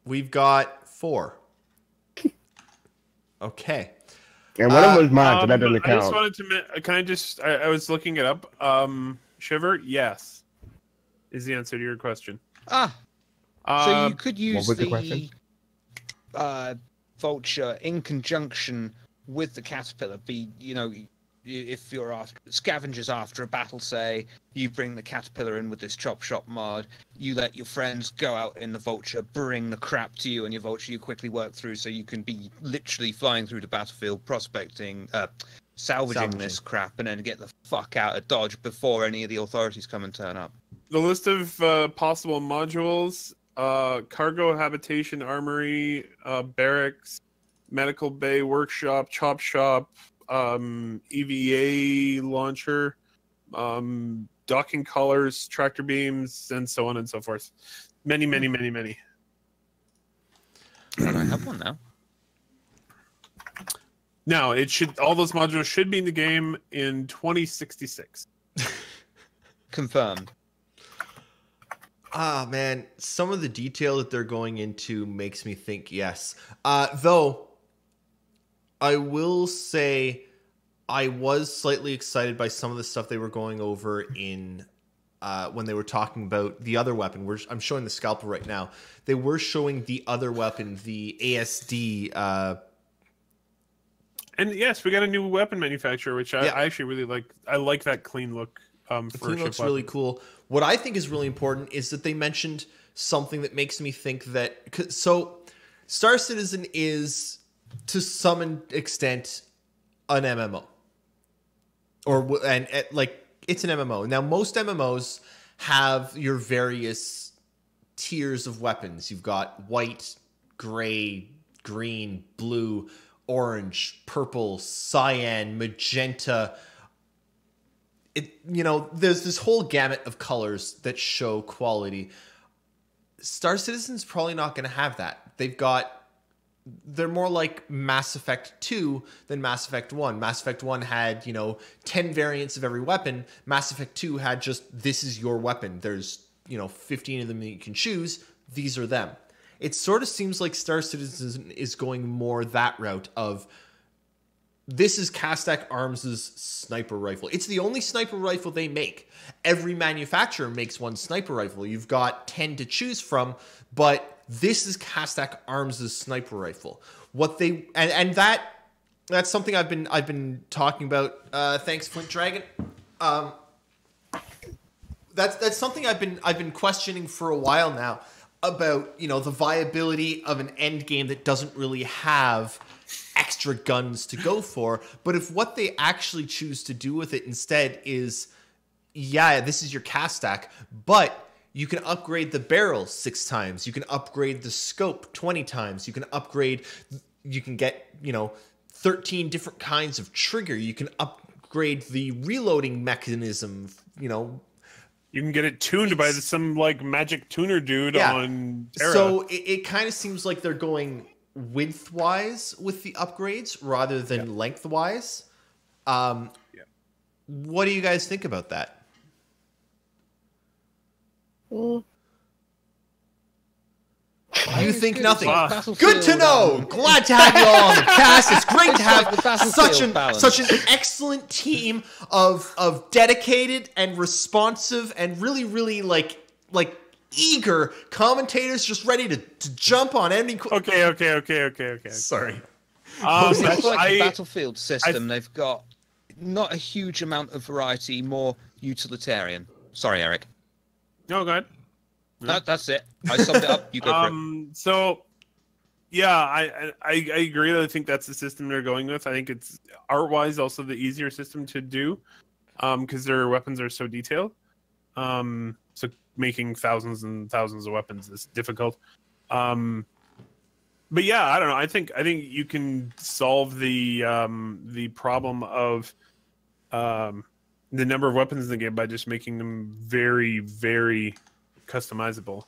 We've got 4. Okay. And one of them is mine, so that doesn't I just count. wanted to. Can I just? I was looking it up. Shiver, yes, is the answer to your question. So you could use was the the question? vulture in conjunction with the caterpillar. If you're after scavengers after a battle, say you bring the caterpillar in with this chop shop mod, you let your friends go out in the vulture, bring the crap to you, and your vulture you quickly work through, so you can be literally flying through the battlefield, prospecting, salvaging this crap, and then get the fuck out of Dodge before any of the authorities come and turn up. The list of possible modules: cargo, habitation, armory, barracks, medical bay, workshop, chop shop, EVA launcher, docking collars, tractor beams, and so on and so forth. Many. And I have one now. Now, all those modules should be in the game in 2066. Confirmed. Ah, man, some of the detail that they're going into makes me think yes. Though, I will say I was slightly excited by some of the stuff they were going over in when they were talking about the other weapon. I'm showing the scalpel right now. They were showing the other weapon, the ASD. And yes, we got a new weapon manufacturer, which I actually really like. I like that clean look. The clean looks really cool. What I think is really important is that they mentioned something that makes me think that. So, Star Citizen is, to some extent, an MMO, it's an MMO. Now, most MMOs have your various tiers of weapons. You've got white, gray, green, blue, orange, purple, cyan, magenta. There's this whole gamut of colors that show quality. Star Citizen's probably not going to have that. They're more like Mass Effect 2 than Mass Effect 1. Mass Effect 1 had, 10 variants of every weapon. Mass Effect 2 had just, this is your weapon. There's, 15 of them that you can choose. These are them. It sort of seems like Star Citizen is going more that route of, this is Kastak Arms' sniper rifle. It's the only sniper rifle they make. Every manufacturer makes one sniper rifle. You've got 10 to choose from, but this is Kastak Arms' sniper rifle. That's something I've been talking about. Thanks, Flint Dragon. That's something I've been questioning for a while now about the viability of an end game that doesn't really have extra guns to go for. But if what they actually choose to do with it instead is, this is your Kastak, but you can upgrade the barrel 6 times. You can upgrade the scope 20 times. You can get 13 different kinds of trigger. You can upgrade the reloading mechanism. You can get it tuned by some magic tuner dude on Terra. So it kind of seems like they're going width-wise with the upgrades rather than length-wise. What do you guys think about that? You think nothing. Good to know. Glad to have you all on the cast. It's great to have such an excellent team of dedicated and responsive and really, really like eager commentators just ready to jump on any. Okay. Sorry. It's like the Battlefield system. They've got not a huge amount of variety, more utilitarian. Sorry, Eric. No, go ahead. That's it. I summed it up. You go for it. So, I agree. I think that's the system they're going with. I think it's art-wise also the easier system to do, because their weapons are so detailed. So making thousands and thousands of weapons is difficult. But I don't know. I think you can solve the problem of the number of weapons in the game by just making them very, very customizable.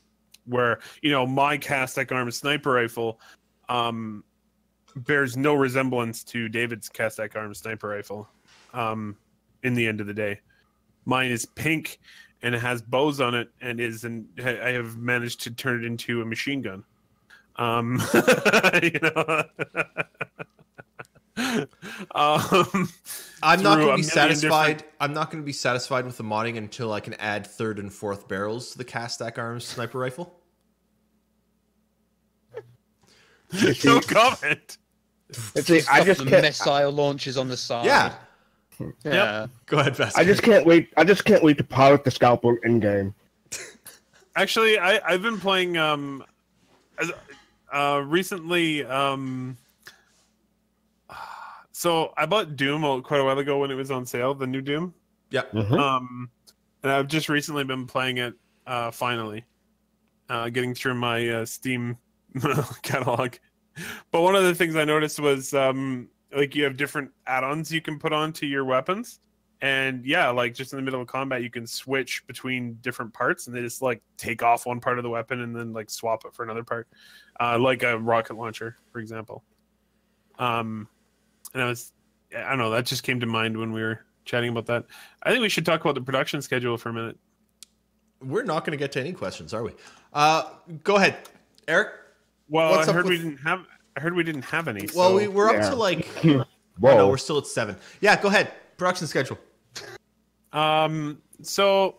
Where my Kastak Arms sniper rifle bears no resemblance to David's Kastak Arms sniper rifle. In the end of the day, mine is pink and it has bows on it, and I have managed to turn it into a machine gun. You know. I'm not going to be satisfied. I'm not going to be satisfied with the modding until I can add 3rd and 4th barrels to the cast stack arms sniper rifle. No comment. See, I just the can't. missile launches on the side. Yeah. Yeah. Go ahead, Vest. I just can't wait. I just can't wait to pilot the scalpel in game. Actually, I've been playing recently. So I bought Doom quite a while ago when it was on sale, the new Doom. Yeah. And I've just recently been playing it. Finally, getting through my Steam catalog. But one of the things I noticed was like you have different add-ons you can put onto your weapons, and yeah, like just in the middle of combat you can switch between different parts, and they just like take off one part of the weapon and then like swap it for another part, like a rocket launcher, for example. And I don't know, that just came to mind when we were chatting about that. I think we should talk about the production schedule for a minute. We're not going to get to any questions, are we? Go ahead, Eric. Well, What's I up heard with- we didn't have any. Well, so... we're up to like. Whoa. Oh, no, we're still at 7. Yeah, go ahead. Production schedule. So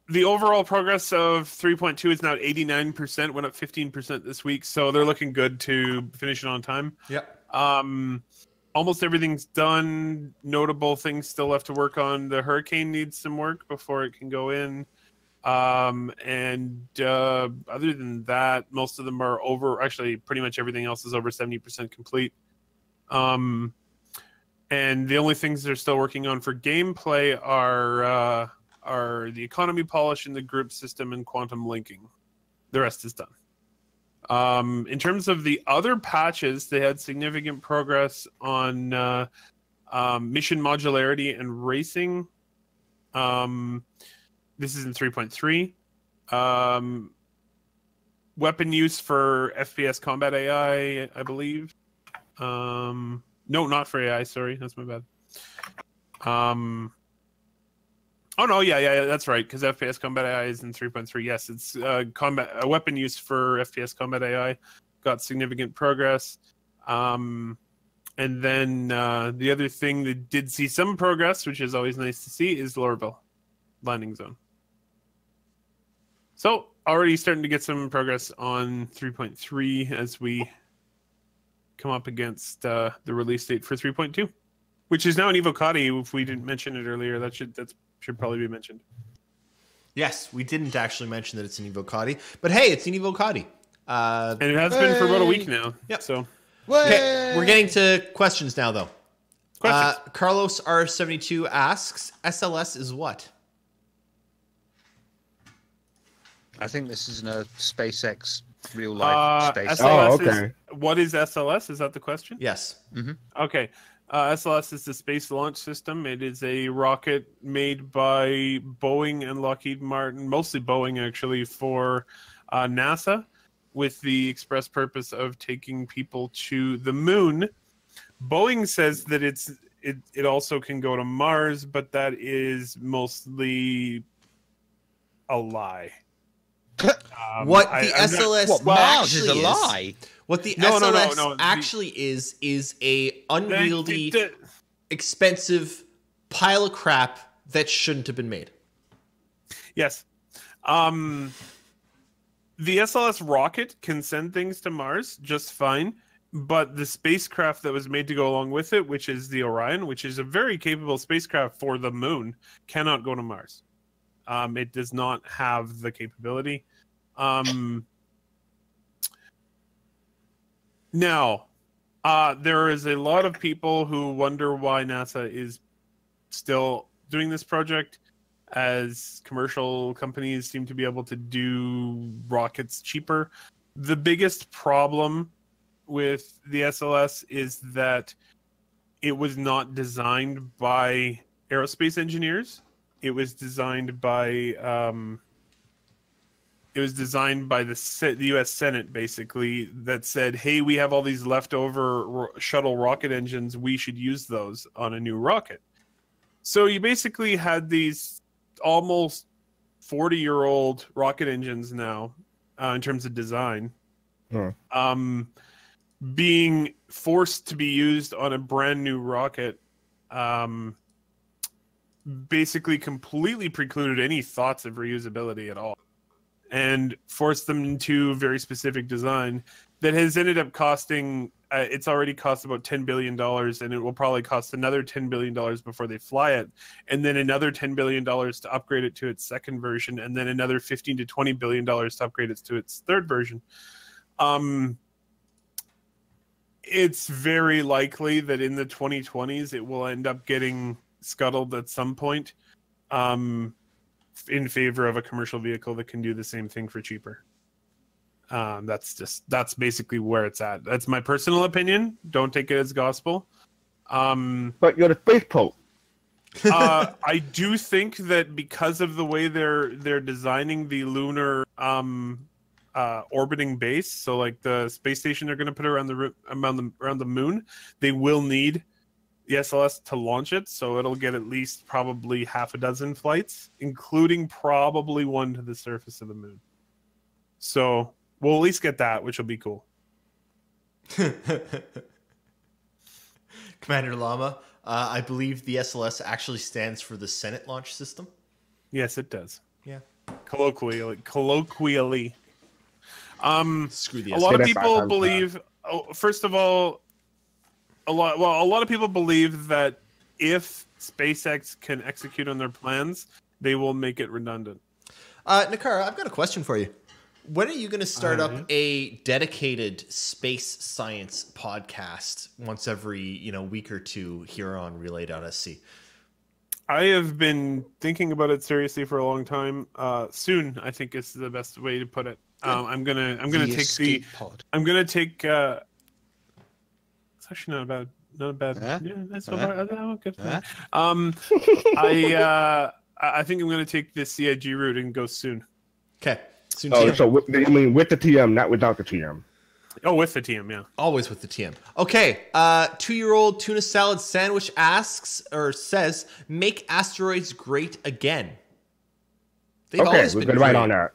the overall progress of 3.2 is now 89%, went up 15% this week, so they're looking good to finish it on time. Yep. Almost everything's done. Notable things still left to work on. The Hurricane needs some work before it can go in. And other than that, most of them are over. Actually, pretty much everything else is over 70% complete. And the only things they're still working on for gameplay are the economy polish and the group system and quantum linking. The rest is done. In terms of the other patches, they had significant progress on mission modularity and racing. This is in 3.3. Weapon use for FPS combat AI, I believe. No, not for AI. Sorry, that's my bad. Oh no, yeah, that's right. Because FPS combat AI is in 3.3. Yes, it's weapon use for FPS combat AI got significant progress. And then the other thing that did see some progress, which is always nice to see, is Lorville landing zone. So already starting to get some progress on 3.3 as we come up against the release date for 3.2, which is now an Evocati. If we didn't mention it earlier, that should probably be mentioned. Yes, we didn't actually mention that it's an Evocati, but hey, it's an Evocati. And it has been for about a week now. Yep. So Okay, we're getting to questions now, though. Questions. Carlos R72 asks, SLS is what? I think this is a SpaceX real life space. SLS okay. is, what is SLS? Is that the question? Yes. Okay. SLS is the Space Launch System. It is a rocket made by Boeing and Lockheed Martin, mostly Boeing actually, for NASA, with the express purpose of taking people to the moon. Boeing says that it also can go to Mars, but that is mostly a lie. What the SLS What, Mars is actually a lie? What the No, SLS actually is a unwieldy, expensive pile of crap that shouldn't have been made. Yes. The SLS rocket can send things to Mars just fine, but the spacecraft that was made to go along with it, which is the Orion, which is a very capable spacecraft for the moon, cannot go to Mars. It does not have the capability. Now, there is a lot of people who wonder why NASA is still doing this project, as commercial companies seem to be able to do rockets cheaper. The biggest problem with the SLS is that it was not designed by aerospace engineers. It was designed by the U.S. Senate, basically, that said, "Hey, we have all these leftover shuttle rocket engines. We should use those on a new rocket." So you basically had these almost 40-year-old rocket engines now, in terms of design, being forced to be used on a brand new rocket, basically completely precluded any thoughts of reusability at all, and forced them into very specific design that has ended up costing. It's already cost about $10 billion, and it will probably cost another $10 billion before they fly it, and then another $10 billion to upgrade it to its second version, and then another $15 to $20 billion to upgrade it to its third version. It's very likely that in the 2020s it will end up getting scuttled at some point, in favor of a commercial vehicle that can do the same thing for cheaper. That's basically where it's at. That's my personal opinion. Don't take it as gospel. But you're the space pope. I do think that because of the way they're designing the lunar orbiting base, so like the space station they're going to put around the moon, they will need the SLS to launch it, so it'll get at least probably half a dozen flights, including probably one to the surface of the moon. So we'll at least get that, which will be cool. Commander Llama, I believe the SLS actually stands for the Senate Launch System. Yes, it does. Yeah. Colloquially. Screw the A lot of Say that people 5 times believe. First of all, a lot of people believe that if SpaceX can execute on their plans, they will make it redundant. nehkara, I've got a question for you. When are you going to start up a dedicated space science podcast once every week or two here on Relay.sc? I have been thinking about it seriously for a long time. Soon, I think is the best way to put it. I'm gonna take it's actually not a bad. Yeah, that's not bad. Good. I think I'm gonna take the CIG route and go soon. Okay. Soon. So with the TM, not without the TM. Oh, with the TM, yeah. Always with the TM. Okay. 2-year-old tuna salad sandwich asks or says, "Make asteroids great again." They've always been good right on that.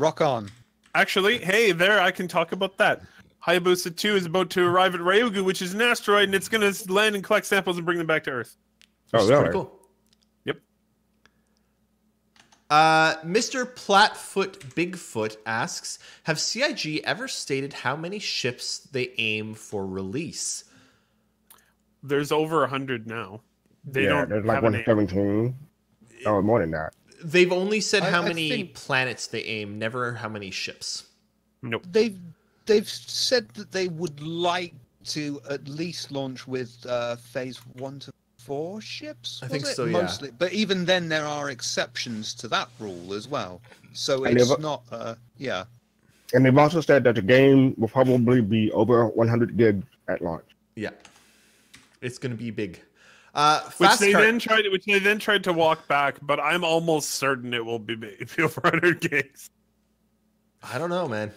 Rock on. Actually, hey, there, I can talk about that. Hayabusa 2 is about to arrive at Ryugu, which is an asteroid, and it's going to land and collect samples and bring them back to Earth. Which is really? pretty cool. Yep. Mr. Platfoot Bigfoot asks, "Have CIG ever stated how many ships they aim for release?" There's over 100 now. There's like 117. Oh, more than that. They've only said how I many think- planets they aim, never how many ships. Nope. They've said that they would like to at least launch with phase 1 to 4 ships. I think was it? so, yeah. Mostly. But even then, there are exceptions to that rule as well. So And it's they've- not. Yeah. And they've also said that the game will probably be over 100 gigs at launch. Yeah. It's going to be big. Which they then tried to walk back, but I'm almost certain it will be over 100 gigs. I don't know, man.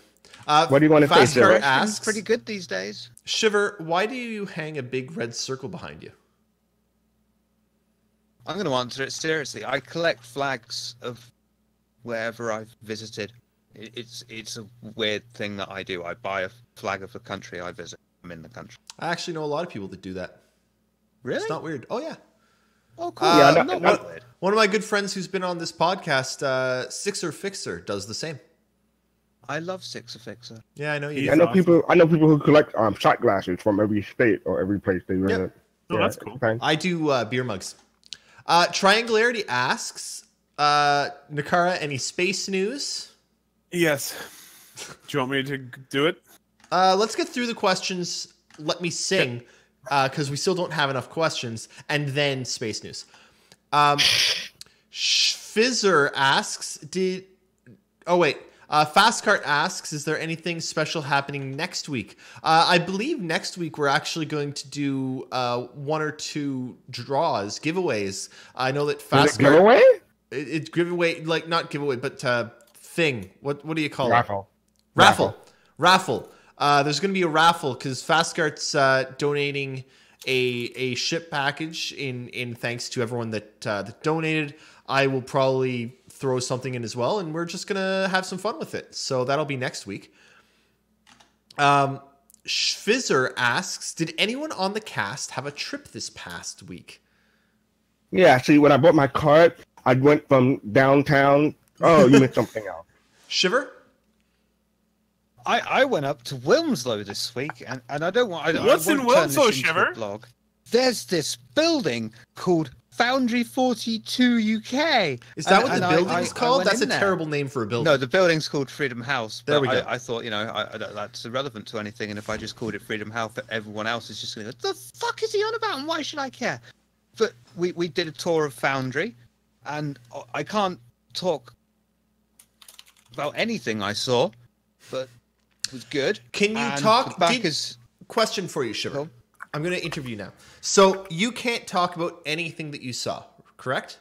What do you want to say, Fastcart Sarah? asks, Pretty good these days. Shiver, why do you hang a big red circle behind you? I'm going to answer it seriously. I collect flags of wherever I've visited. It's a weird thing that I do. I buy a flag of the country I visit. I'm in the country. I actually know a lot of people that do that. Really? It's not weird. Oh, yeah. Oh, cool. Yeah, Not no- weird. One of my good friends who's been on this podcast, Sixer Fixer, does the same. I love Sixer Fixer. Yeah, I know you He's do. I know people who collect shot glasses from every state or every place they visit. Oh, that's cool. Okay. I do beer mugs. Triangularity asks, nehkara, any space news? Yes. Do you want me to do it? Let's get through the questions. Let me sing, because we still don't have enough questions, and then space news. Fizzer asks, Fastcart asks, is there anything special happening next week? I believe next week we're actually going to do 1 or 2 giveaways. I know that Fastcart... Giveaway? It's giveaway, like not giveaway, but thing. What do you call Raffle. it? Raffle. There's going to be a raffle because Fastcart's donating a ship package in thanks to everyone that donated. I will probably throw something in as well, and we're just gonna have some fun with it. So that'll be next week. Schvizzer asks, did anyone on the cast have a trip this past week? Yeah, see, when I bought my cart, I went from downtown. Oh, you meant something else. Shiver? I went up to Wilmslow this week, and I don't want. What's I in won't turn this Wilmslow, into a Shiver? blog. There's this building called Foundry 42 UK. Is that what And the building's called? went That's a in there. terrible name for a building. No, the building's called Freedom House. There But we go. I thought, that's irrelevant to anything, and if I just called it Freedom House, everyone else is just going to go, the fuck is he on about, and why should I care? But we did a tour of Foundry, and I can't talk about anything I saw, but it was good. Can you And talk? the backers- Question for you, Shiver. Go. I'm going to interview now. So you can't talk about anything that you saw, correct?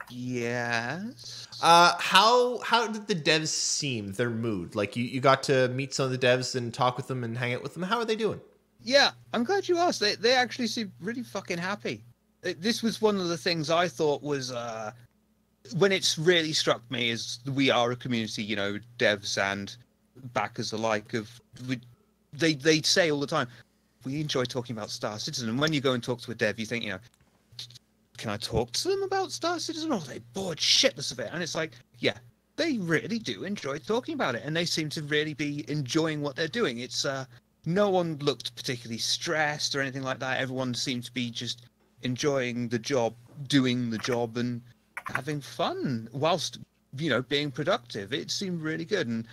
Yes. How did the devs seem? Their mood? Like you got to meet some of the devs and talk with them and hang out with them. How are they doing? Yeah, I'm glad you asked. They actually seem really fucking happy. This was one of the things I thought was when it's really struck me is we are a community, devs and backers alike. They say all the time, we enjoy talking about Star Citizen. And when you go and talk to a dev, you think, can I talk to them about Star Citizen? Or are they bored shitless of it? And it's like, yeah, they really do enjoy talking about it. And they seem to really be enjoying what they're doing. It's no one looked particularly stressed or anything like that. Everyone seemed to be just enjoying the job, doing the job, and having fun whilst, being productive. It seemed really good. And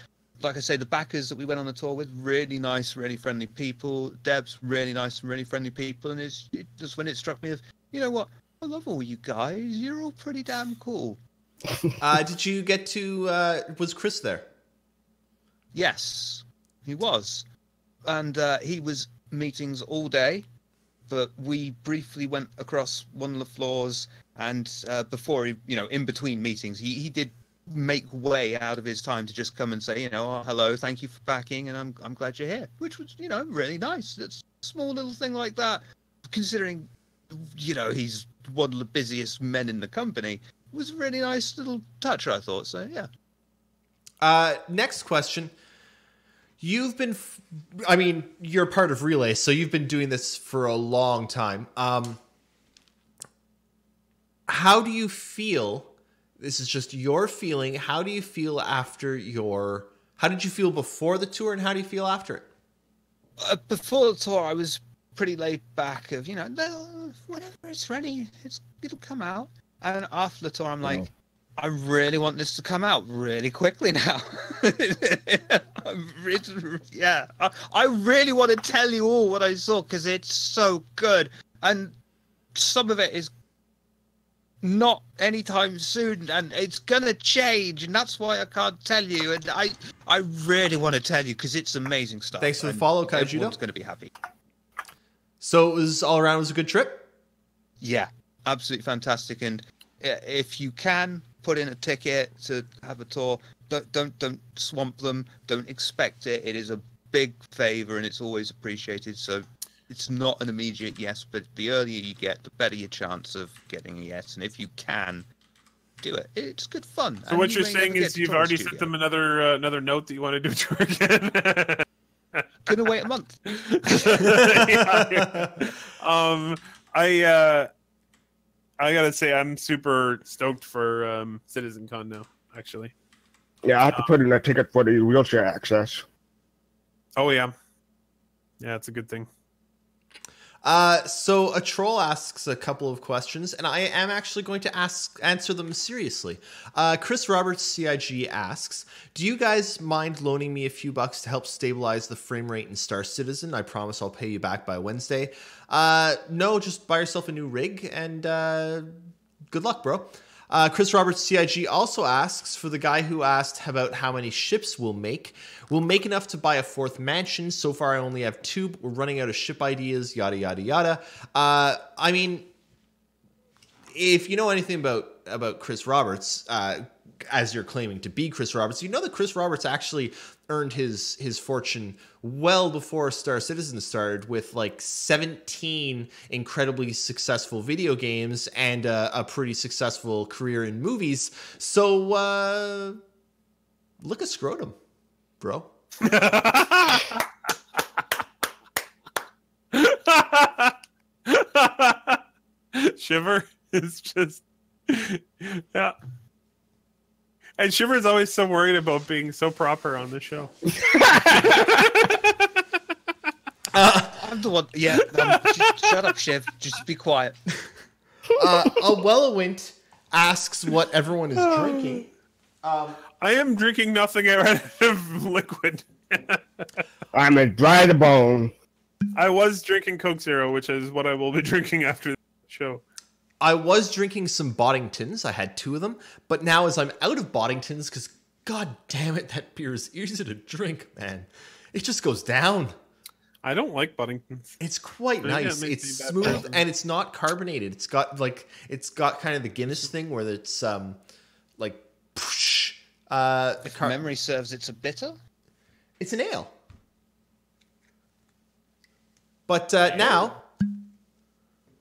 like I say, the backers that we went on the tour with, really nice, really friendly people. Deb's really nice and really friendly people. And it just when it struck me of, you know what? I love all you guys. You're all pretty damn cool. Did you get to? Was Chris there? Yes, he was. And he was meetings all day, but we briefly went across one of the floors, and before he, in between meetings, he did make way out of his time to just come and say, oh, hello, thank you for backing, and I'm glad you're here, which was, really nice. It's a small little thing like that, considering, he's one of the busiest men in the company. It was a really nice little touch, I thought. So, yeah. Next question. You've been, you're part of Relay, so you've been doing this for a long time. How do you feel? This is just your feeling. How do you feel how did you feel before the tour, and how do you feel after it? Before the tour, I was pretty laid back of, whenever it's ready, it'll come out. And after the tour, I'm like, I really want this to come out really quickly now. I really want to tell you all what I saw because it's so good. And some of it is not anytime soon, and it's going to change, and that's why I can't tell you. And I really want to tell you because it's amazing stuff. Thanks for the follow, Kaijudo. Everyone's going to be happy. So it was all around, it was a good trip? Yeah, absolutely fantastic. And if you can put in a ticket to have a tour, don't swamp them. Don't expect it. It is a big favor, and it's always appreciated. So it's not an immediate yes, but the earlier you get, the better your chance of getting a yes. And if you can, do it. It's good fun. So and what you you're may saying never is get to you've tour a already studio. sent them another note that you want to do a tour again. Gonna wait a month. I gotta say I'm super stoked for CitizenCon now. Actually. Yeah, I have to put in a ticket for the wheelchair access. Oh yeah. Yeah, it's a good thing. So a troll asks a couple of questions, and I am actually going to answer them seriously. Chris Roberts CIG asks, do you guys mind loaning me a few bucks to help stabilize the frame rate in Star Citizen? I promise I'll pay you back by Wednesday. No, just buy yourself a new rig, and good luck, bro. Chris Roberts CIG also asks, for the guy who asked about how many ships we'll make enough to buy a 4th mansion. So far I only have 2. We're running out of ship ideas, yada, yada, yada. If you know anything about Chris Roberts, as you're claiming to be Chris Roberts, you know that Chris Roberts actually earned his fortune well before Star Citizen started, with like 17 incredibly successful video games and a pretty successful career in movies. So look at scrotum, bro. Shiver is just yeah. And Shiver is always so worried about being so proper on the show. I'm the one. Yeah, just shut up, Shiv. Just be quiet. Wellawint asks what everyone is drinking. I am drinking nothing out of liquid. I'm a dry the bone. I was drinking Coke Zero, which is what I will be drinking after the show. I was drinking some Boddingtons. I had 2 of them. But now as I'm out of Boddingtons, because god damn it, that beer is easy to drink, man. It just goes down. I don't like Boddingtons. It's quite nice. It's smooth and it's not carbonated. It's got kind of the Guinness thing where it's like push. If memory serves, it's a bitter. It's an ale. But now,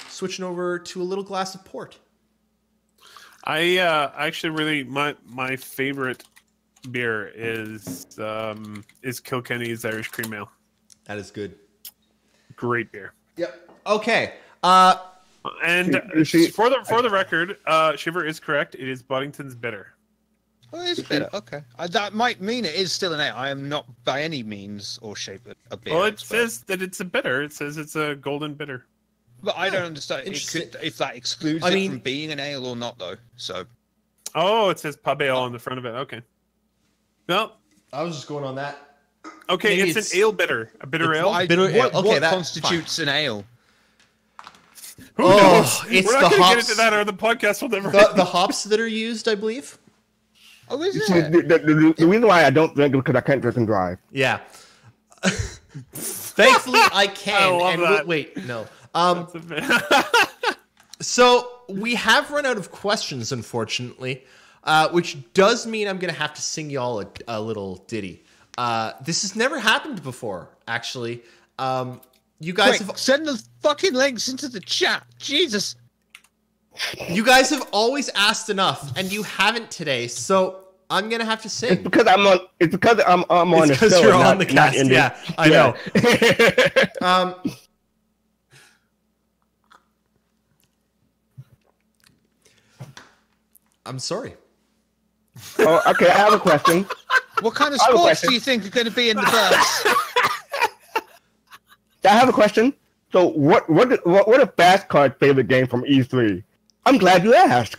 switching over to a little glass of port. I actually really my favorite beer is Kilkenny's Irish Cream Ale. That is good. Great beer. Yep. Okay. And for the record, Shiver is correct. It is Boddington's Bitter. Oh, it is bitter. Okay. That might mean it is still an ale. I am not by any means or shape a beer. Well, it says that it's a bitter. It says it's a golden bitter. But I don't understand if that excludes it from being an ale or not, though. So. Oh, it says pub ale on the front of it. Okay. Well, I was just going on that. Okay, maybe it's an ale bitter. A bitter ale? Bitter ale. Okay, what constitutes an ale? Who knows? It's We're not going to get into that, or the podcast will never. The hops that are used, I believe. Oh, is it? The reason why I don't drink is because I can't drink and drive. Yeah. Thankfully, I can. I love that. Wait, no. So we have run out of questions, unfortunately, which does mean I'm going to have to sing y'all a little ditty. This has never happened before, actually. You guys send the fucking links into the chat. Jesus. You guys have always asked enough, and you haven't today. So I'm gonna have to sing. It's because I'm on. It's because I'm on the show. Because you're on the cast. Yeah, I know. I'm sorry. Oh, okay. I have a question. What kind of sports do you think are going to be in the verse? I have a question. So, what are fastcart's favorite game from E3? I'm glad you asked.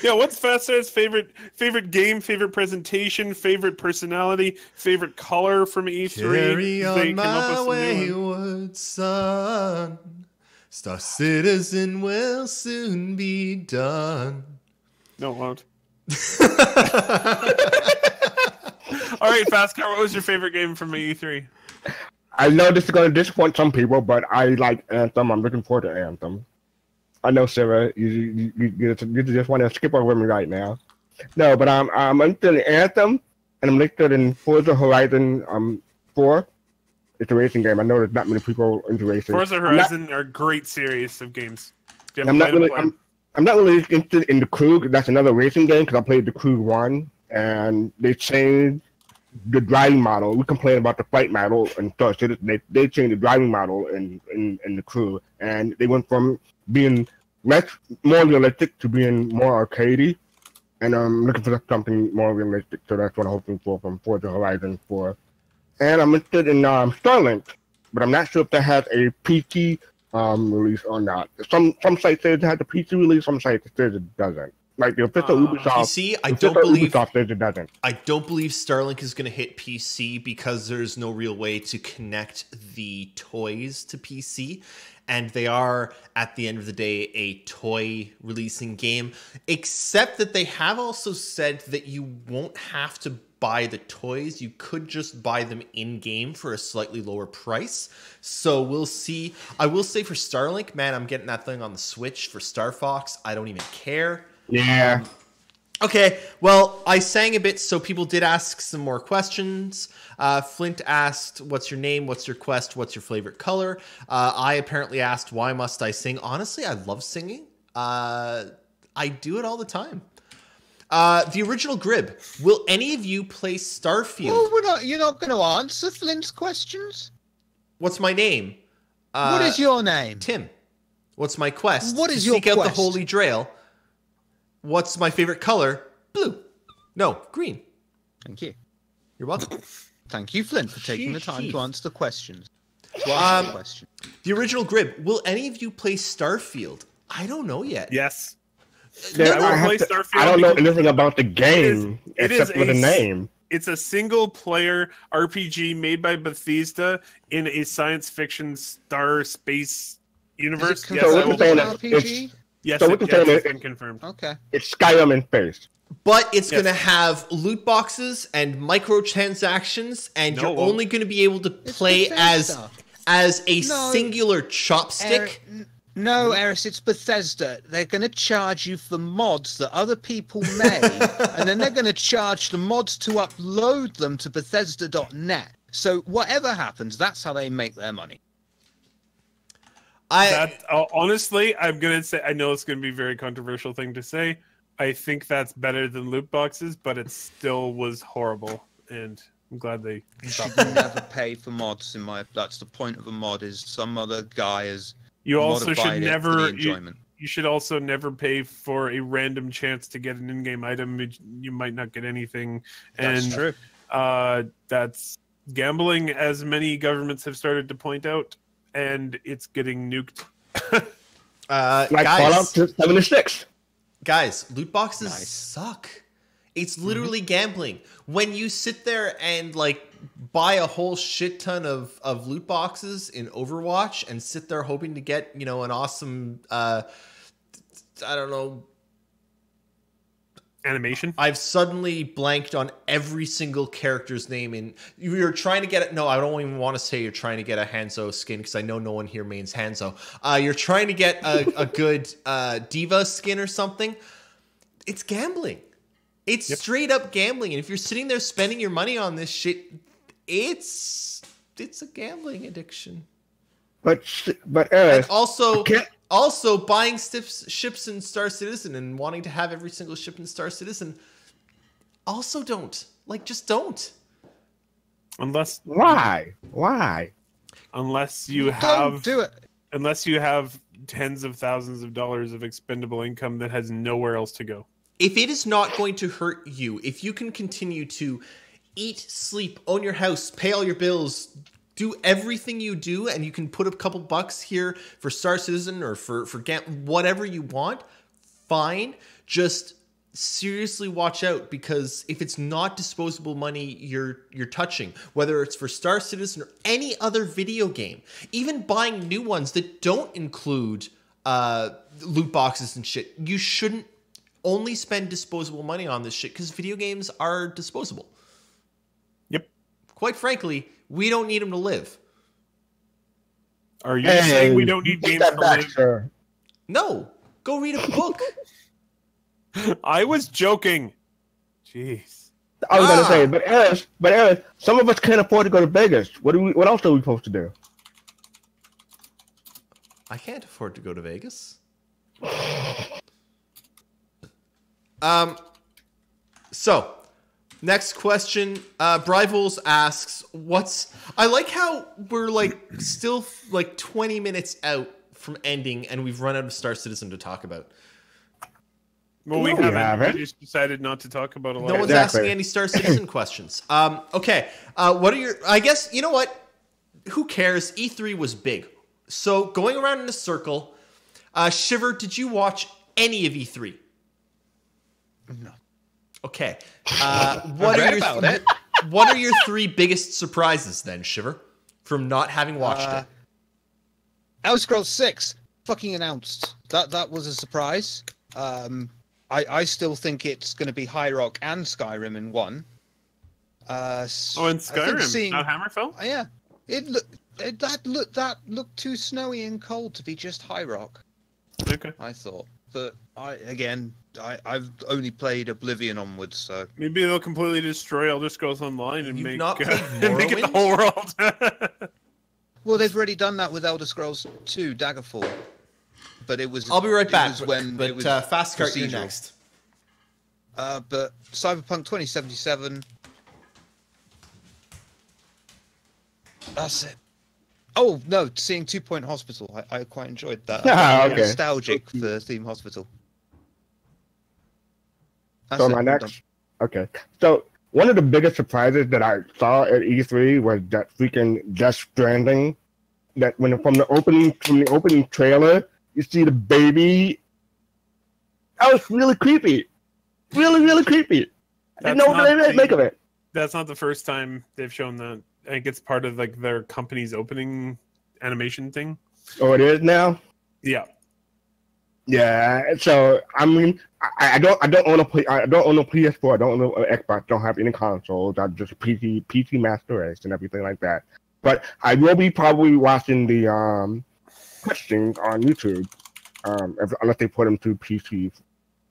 Yeah, what's fastcart's favorite game, favorite presentation, favorite personality, favorite color from E3? Carry on my wayward son. Star Citizen will soon be done. No, it won't. All right, Fastcart, what was your favorite game from E3? I know this is going to disappoint some people, but I like Anthem. I'm looking forward to Anthem. I know, Sarah, you just want to skip over me right now. No, but I'm interested in Anthem, and I'm interested in Forza Horizon 4. It's a racing game. I know there's not many people into racing. Forza Horizon are a great series of games. I'm not really interested in the Crew. That's another racing game because I played the Crew 1, and they changed the driving model. We complain about the fight model and Star Citizen. They changed the driving model in the Crew, and they went from being more realistic to being more arcadey. And I'm looking for something more realistic, so that's what I'm hoping for from Forza Horizon 4. And I'm interested in Starlink, but I'm not sure if that has a PC release or not. Some sites say it has a PC release, some sites say it doesn't. Like the official Ubisoft. You see, I don't believe Ubisoft says it doesn't. I don't believe Starlink is going to hit PC because there's no real way to connect the toys to PC. And they are, at the end of the day, a toy releasing game. Except that they have also said that you won't have to buy the toys. You could just buy them in-game for a slightly lower price. So we'll see. I will say for Starlink, man, I'm getting that thing on the Switch. For Star Fox, I don't even care. Yeah. Okay, well, I sang a bit, so people did ask some more questions. Flint asked, what's your name, what's your quest, what's your favorite color? I apparently asked, why must I sing? Honestly, I love singing. I do it all the time. The original Grib, will any of you play Starfield? Well, you're not going to answer Flint's questions? What's my name? What is your name? Tim. What's my quest? What is to your seek out the quest? Holy Grail. What's my favorite color? Blue. No, green. Thank you. You're welcome. Thank you, Flint, for taking the time Chief. to answer the questions. To answer the question. The original Grib, will any of you play Starfield? I don't know yet. Yes. Yeah, I will I play have to- Starfield I don't know because anything about the game it is except for the name. It's a single-player RPG made by Bethesda in a science fiction star space universe. Is it Yes, So I what will you're saying play. is RPG? Yes, so it, what you're yes, saying it's is- been confirmed. Okay. It's Skyrim in space. But it's Yes. going to have loot boxes and microtransactions, and No, it you're won't. only going to be able to It's play Bethesda. as a No. singular chopstick. No, Erris, it's Bethesda. They're going to charge you for mods that other people made, and then they're going to charge the mods to upload them to Bethesda.net. So whatever happens, that's how they make their money. Honestly, I'm gonna say I know it's gonna be a very controversial thing to say. I think that's better than loot boxes, but it still was horrible, and I'm glad they You stopped. should never pay for mods. That's the point of a mod. Is some other guy has You also modified should it for never. the You, enjoyment. you should also never pay for a random chance to get an in-game item. You might not get anything, That's and true. that's gambling, as many governments have started to point out, and it's getting nuked. Like Fallout 76. Guys, loot boxes Nice. suck. It's literally gambling. When you sit there and like buy a whole shit ton of loot boxes in Overwatch and sit there hoping to get, an awesome I don't know. Animation. I've suddenly blanked on every single character's name in you're trying to get it. No, I don't even want to say you're trying to get a Hanzo skin because I know no one here mains Hanzo. You're trying to get a good Diva skin or something. It's gambling. It's straight up gambling. And if you're sitting there spending your money on this shit, it's a gambling addiction. But And also, can't- also buying ships in Star Citizen and wanting to have every single ship in Star Citizen. Also, just don't. Unless why? you Don't have do it. unless you have tens of thousands of dollars of expendable income that has nowhere else to go. If it is not going to hurt you, if you can continue to eat, sleep, own your house, pay all your bills, do everything you do, and you can put a couple bucks here for Star Citizen or for whatever you want, fine. Just seriously watch out, because if it's not disposable money you're touching, whether it's for Star Citizen or any other video game, even buying new ones that don't include loot boxes and shit, you shouldn't only spend disposable money on this shit, because video games are disposable. Yep. Quite frankly, we don't need them to live. Are you saying we don't need take games that to back, live? sir. No, go read a book. I was joking. Jeez. I was gonna Ah. say, but Erris, some of us can't afford to go to Vegas. What else are we supposed to do? I can't afford to go to Vegas. So, next question. Brivols asks, I like how we're still 20 minutes out from ending, and we've run out of Star Citizen to talk about. Well, we No, we haven't. haven't. We just decided not to talk about a lot. No of one's Exactly. asking any Star Citizen questions. Okay. What are your? I guess you know what. Who cares? E3 was big. So going around in a circle. Shiver, did you watch any of E3? No. Okay. read about it. What are your three biggest surprises then, Shiver, from not having watched it? Elder Scrolls 6 fucking announced. That was a surprise. I still think it's going to be High Rock and Skyrim in one. Oh, and Skyrim, not Hammerfell. Yeah, that looked too snowy and cold to be just High Rock. Okay. I thought. but I've only played Oblivion onwards, so Maybe they'll completely destroy Elder Scrolls Online and You've make not played make it the Morrowind? whole world. well, they've already done that with Elder Scrolls 2 Daggerfall, but it was. I'll be right it back. was when But it was fastcart, you're procedural. next. But Cyberpunk 2077. That's it. Oh no, seeing 2 Point Hospital, I quite enjoyed that. Ah, I'm okay. nostalgic for Theme Hospital. That's So it, my I'm next, okay. So one of the biggest surprises that I saw at E3 was that freaking Death Stranding. That from the opening trailer, you see the baby. That was really creepy, really creepy. I didn't know what to make of it. That's not the first time they've shown that. I think it's part of like their company's opening animation thing. Oh, it is now. Yeah. Yeah. So I mean, I don't own a PS4. I don't own an Xbox. Don't have any consoles. I'm just PC Master Race and everything like that. But I will be probably watching the questions on YouTube, unless they put them to PC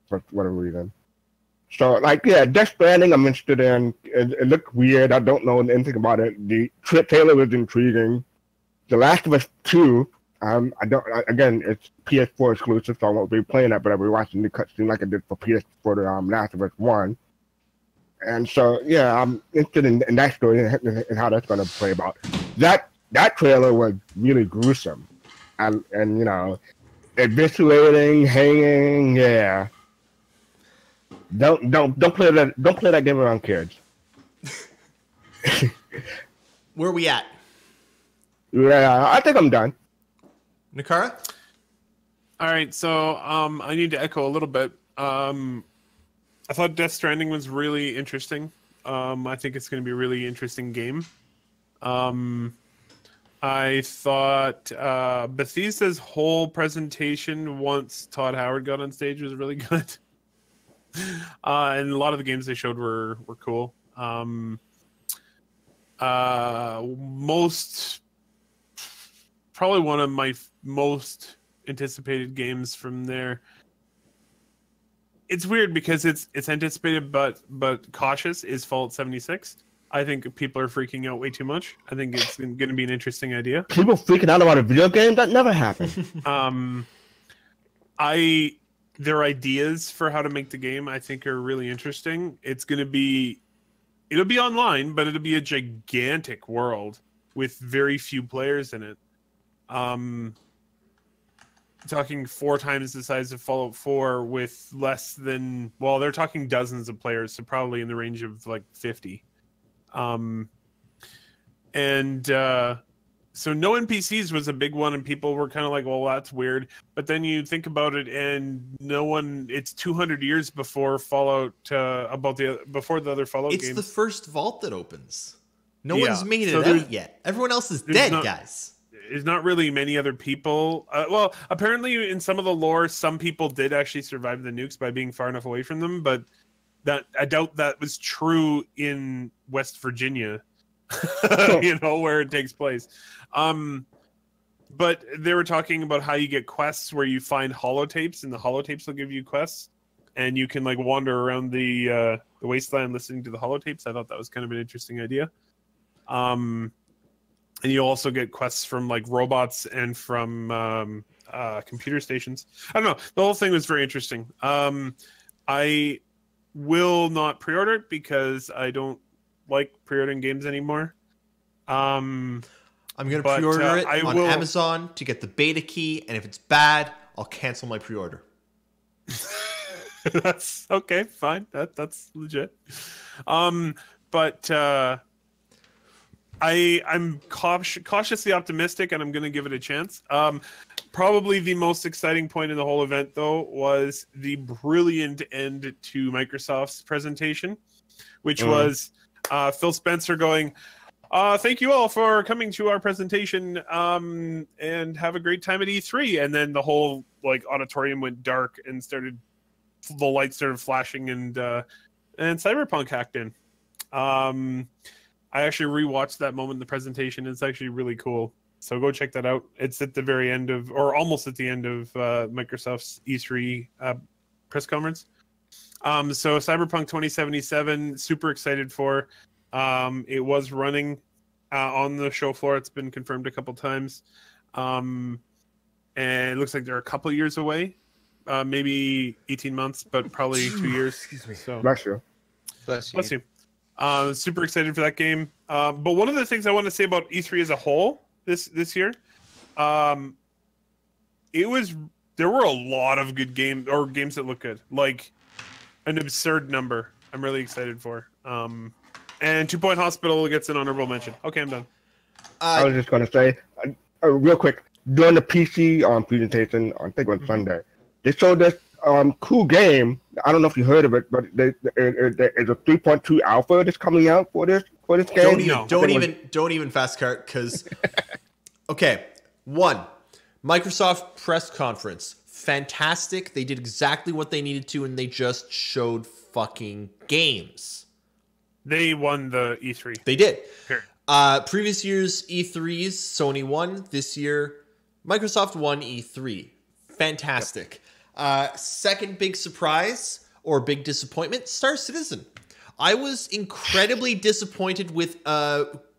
for whatever reason. So, like, yeah, Death Stranding, I'm interested in. It looked weird. I don't know anything about it. The trailer was intriguing. The Last of Us 2, again, it's PS4 exclusive, so I won't be playing that, but I'll be watching the cutscene like I did for PS4, the Last of Us 1. And so, yeah, I'm interested in that story and how that's going to play about. That trailer was really gruesome. And you know, eviscerating, hanging, yeah. Don't play that game around kids. Where are we at? Yeah, I think I'm done. Nehkara? All right, so I need to echo a little bit. I thought Death Stranding was really interesting. I think it's going to be a really interesting game. I thought Bethesda's whole presentation once Todd Howard got on stage was really good. And a lot of the games they showed were cool. Probably one of my most anticipated games from there. It's weird because it's anticipated but cautious is Fallout 76. I think people are freaking out way too much. I think it's going to be an interesting idea. People freaking out about a video game? That never happened. Their ideas for how to make the game, I think, are really interesting. It'll be online, but it'll be a gigantic world with very few players in it. Talking 4 times the size of Fallout 4 with less than, well, they're talking dozens of players, so probably in the range of like 50. So no NPCs was a big one, and people were kind of like, well, that's weird. But then you think about it, and it's 200 years before Fallout, before the other Fallout games. It's the first vault that opens. No one's made it So out yet. Everyone else is dead, guys. There's not really many other people. Well, apparently in some of the lore, some people did actually survive the nukes by being far enough away from them, but I doubt that was true in West Virginia, where it takes place. But they were talking about how you get quests where you find holotapes, and the holotapes will give you quests, and you can like wander around the wasteland listening to the holotapes. I thought that was kind of an interesting idea. And you also get quests from like robots and from computer stations. I don't know. The whole thing was very interesting. I will not pre-order it because I don't like pre-ordering games anymore. I'm going to pre-order it on Amazon to get the beta key, and if it's bad, I'll cancel my pre-order. That's okay, fine. That's legit. But I'm cautiously optimistic, and I'm going to give it a chance. Probably the most exciting point in the whole event, though, was the brilliant end to Microsoft's presentation, which was Phil Spencer going, thank you all for coming to our presentation, and have a great time at E3. And then the whole auditorium went dark and the lights started flashing, and Cyberpunk hacked in. I actually rewatched that moment in the presentation. It's actually really cool. So go check that out. It's at the very end of, or almost at the end of Microsoft's E3 press conference. So Cyberpunk 2077, super excited for. It was running on the show floor. It's been confirmed a couple times. And it looks like they're a couple years away. Maybe 18 months, but probably 2 years. Excuse me. So Bless you. Bless bless you. Super excited for that game. But one of the things I want to say about E3 as a whole this year, there were a lot of good games or games that look good, like an absurd number. I'm really excited for. And 2 Point Hospital gets an honorable mention. Okay, I'm done. I was just going to say, real quick, during the PC presentation, I think on Sunday, they showed this cool game. I don't know if you heard of it, but there's a 3.2 alpha that's coming out for this game. Don't even fastcart, because okay, Microsoft press conference, fantastic. They did exactly what they needed to, and they just showed fucking games. They won the E3. They did. Sure. Previous year's E3s, Sony won. This year, Microsoft won E3. Fantastic. Second big surprise or big disappointment, Star Citizen. I was incredibly disappointed with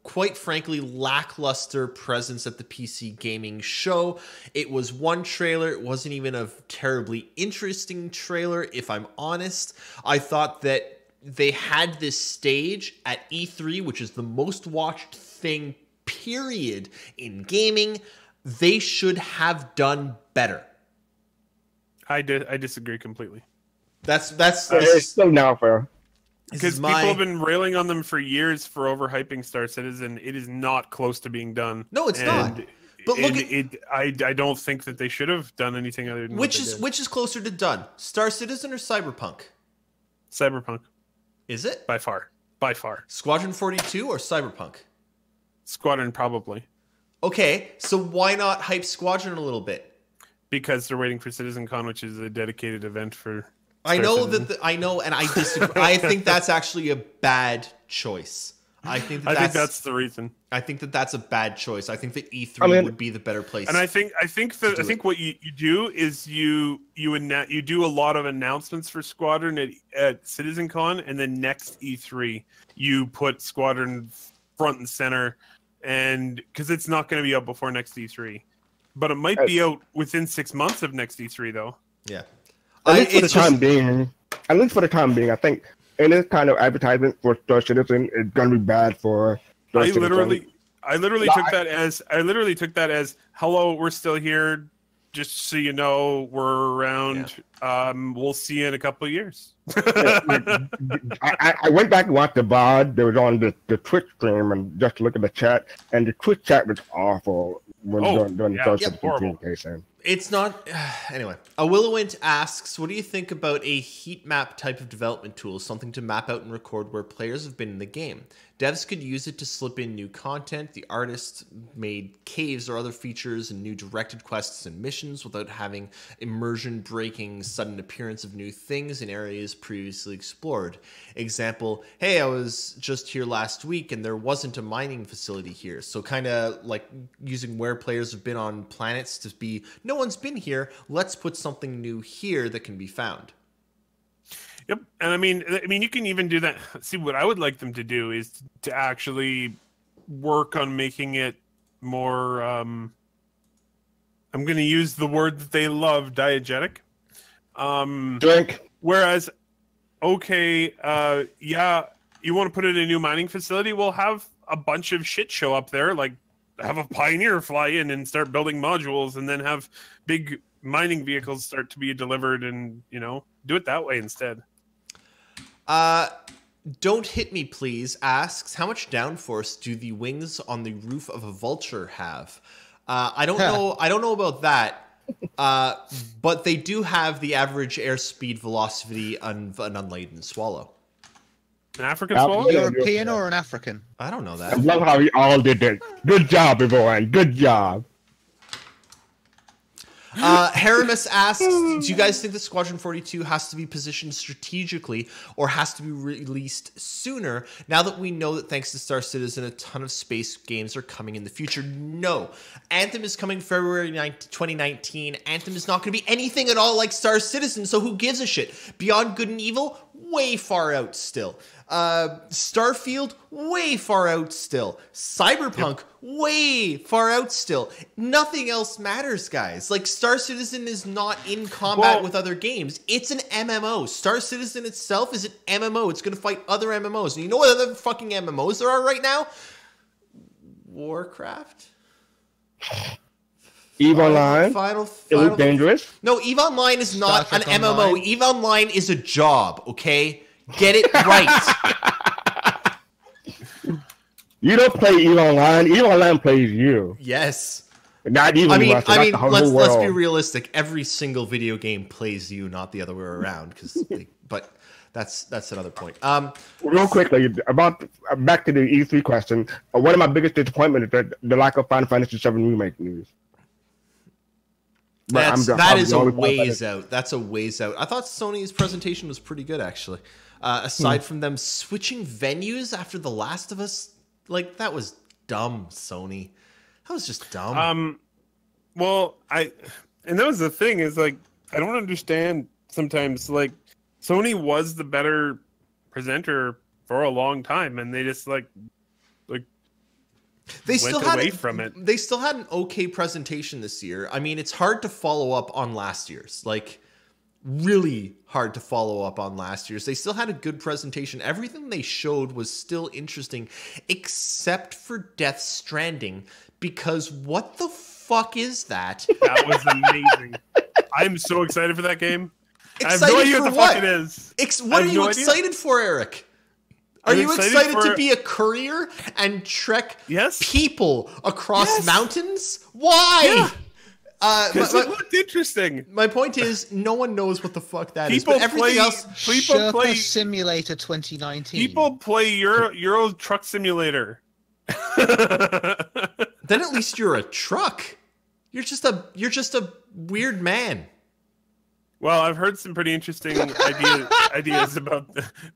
quite frankly lackluster presence at the PC gaming show. It was one trailer. It wasn't even a terribly interesting trailer, if I'm honest. I thought that they had this stage at E3, which is the most watched thing, period, in gaming. They should have done better. I disagree completely. That's so now fair. Because people have been railing on them for years for overhyping Star Citizen. It is not close to being done. No, it's not. But look at it. I don't think that they should have done anything other than which is closer to done, Star Citizen or Cyberpunk? Cyberpunk. Is it? By far. Squadron 42 or Cyberpunk? Squadron, probably. Okay, so why not hype Squadron a little bit? Because they're waiting for CitizenCon, which is a dedicated event for I know and I disagree. I think that's actually a bad choice. I think that's the reason. I think that's a bad choice. I think that E3 would be the better place. And I think what you do is you do a lot of announcements for Squadron at CitizenCon, and then next E3 you put Squadron front and center, and because it's not going to be out before next E3, but it might be out within 6 months of next E3 though. Yeah. At least for the time being, I think any kind of advertisement for Star Citizen is going to be bad for Star Citizen. I literally took that as hello, we're still here. Just so you know, we're around. Yeah. We'll see you in a couple of years. I went back and watched the VOD that was on the Twitch stream and just look at the chat, and the Twitch chat was awful during the Star Citizen communication. It's not... Anyway, Awillowint asks, what do you think about a heat map type of development tool, something to map out and record where players have been in the game? Devs could use it to slip in new content. The artist made caves or other features and new directed quests and missions without having immersion-breaking sudden appearance of new things in areas previously explored. Example, hey, I was just here last week and there wasn't a mining facility here. So kind of like using where players have been on planets to be... No one's been here. Let's put something new here that can be found. Yep, and I mean, you can even do that. See, what I would like them to do is to actually work on making it more. I'm going to use the word that they love, diegetic. Drink. Whereas, okay, yeah, you want to put in a new mining facility? We'll have a bunch of shit show up there, like have a pioneer fly in and start building modules, and then have big mining vehicles start to be delivered, and do it that way instead. Don't Hit Me Please asks, how much downforce do the wings on the roof of a vulture have? I don't know about that. But they do have the average airspeed velocity of an unladen swallow. An African swallow? European or an African? I don't know that. I love how we all did it. Good job, everyone. Good job. Haramus asks, do you guys think that Squadron 42 has to be positioned strategically or has to be released sooner now that we know that thanks to Star Citizen, a ton of space games are coming in the future? No. Anthem is coming February 2019. Anthem is not going to be anything at all like Star Citizen, so who gives a shit? Beyond Good and Evil? Way far out still. Starfield, way far out still. Cyberpunk, way far out still. Nothing else matters, guys. Like, Star Citizen is not in combat with other games. It's an MMO. Star Citizen itself is an MMO. It's going to fight other MMOs. And you know what other fucking MMOs there are right now? Warcraft? EVE Online? Elite Dangerous? No, EVE Online is not Star an Trek MMO. Online. EVE Online is a job, okay? Get it right. You don't play EVE Online. EVE Online plays you. Yes. Not even let's world. be realistic. Every single video game plays you, not the other way around. But that's another point. Real quickly, back to the E3 question. One of my biggest disappointments is the lack of Final Fantasy VII Remake news. That is a ways out. That's a ways out. I thought Sony's presentation was pretty good, actually. Aside from them switching venues after The Last of Us, like, that was dumb, Sony. That was just dumb. And that was the thing is, like, I don't understand sometimes, like, Sony was the better presenter for a long time, and they just they went still away had from it. They still had an okay presentation this year. I mean, it's hard to follow up on last year's. Like, really hard to follow up on last year's. They still had a good presentation. Everything they showed was still interesting, except for Death Stranding, because what the fuck is that? That was amazing. I'm so excited for that game. I have Excited no idea for what the what? fuck it is. What I are have you no idea. excited for, Eric? Are you excited for to be a courier and trek Yes. people across Yes. mountains? Why? Because it looked interesting. My point is, no one knows what the fuck that is. People But everything else, Sherpa Simulator 2019. People play Euro Truck Simulator. then at least you're a truck. You're just a weird man. Well, I've heard some pretty interesting ideas about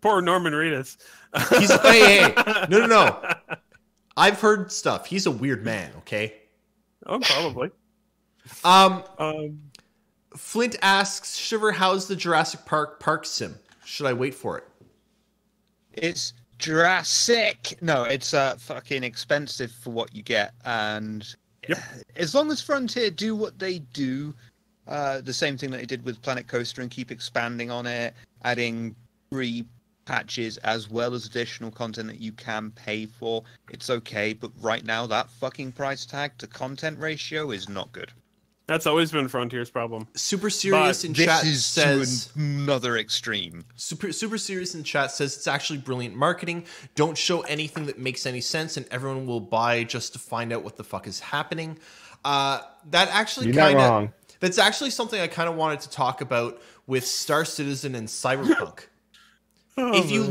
poor Norman Reedus. Hey, no. I've heard stuff. He's a weird man. Okay. Oh, probably. Flint asks, Shiver, how's the Jurassic Park sim? Should I wait for it? It's Jurassic. No, it's fucking expensive for what you get, and as long as Frontier do what they do, the same thing that they did with Planet Coaster and keep expanding on it, adding free patches as well as additional content that you can pay for, it's okay. But right now, that fucking price tag to content ratio is not good. That's always been Frontier's problem. Super Serious in chat says to another extreme. Super Serious in chat says it's actually brilliant marketing. Don't show anything that makes any sense, and everyone will buy just to find out what the fuck is happening. That actually that's actually something I kind of wanted to talk about with Star Citizen and Cyberpunk. If you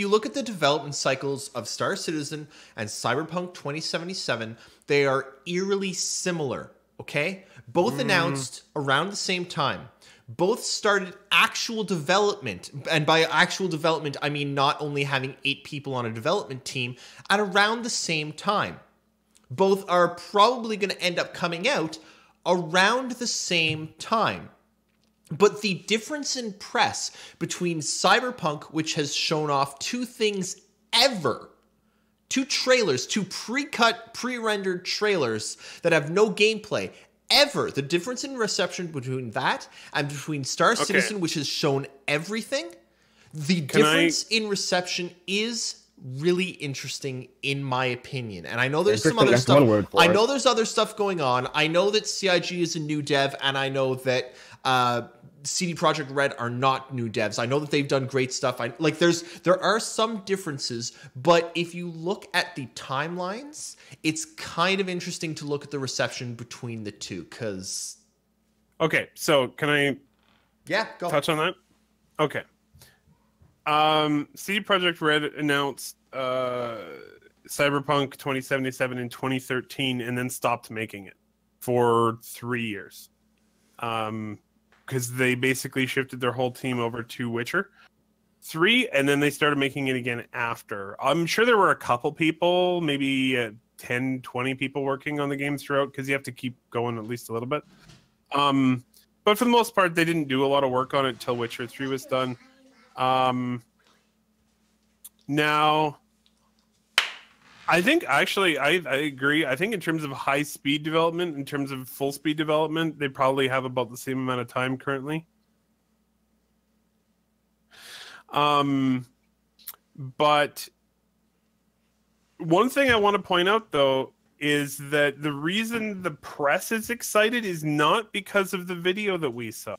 look at the development cycles of Star Citizen and Cyberpunk 2077, they are eerily similar. Okay, both announced around the same time. Both started actual development, and by actual development, I mean not only having 8 people on a development team, at around the same time. Both are probably going to end up coming out around the same time. But the difference in press between Cyberpunk, which has shown off 2 things ever, 2 trailers, 2 pre-cut, pre-rendered trailers that have no gameplay ever. The difference in reception between that and between Star Citizen, which has shown everything, the difference in reception is really interesting in my opinion. And I know there's some other stuff. I know there's other stuff going on. I know that CIG is a new dev, and I know that CD Projekt Red are not new devs. I know that they've done great stuff. There are some differences, but if you look at the timelines, it's kind of interesting to look at the reception between the two. Cause okay, so can I? Go touch on that. Okay. CD Projekt Red announced Cyberpunk 2077 in 2013, and then stopped making it for 3 years. because they basically shifted their whole team over to Witcher 3, and then they started making it again after. I'm sure there were a couple people, maybe 10, 20 people working on the game throughout, because you have to keep going at least a little bit. But for the most part, they didn't do a lot of work on it until Witcher 3 was done. Now, I think actually, I agree. I think in terms of high speed development, in terms of full speed development, they probably have about the same amount of time currently. But one thing I want to point out, though, is that the reason the press is excited is not because of the video that we saw.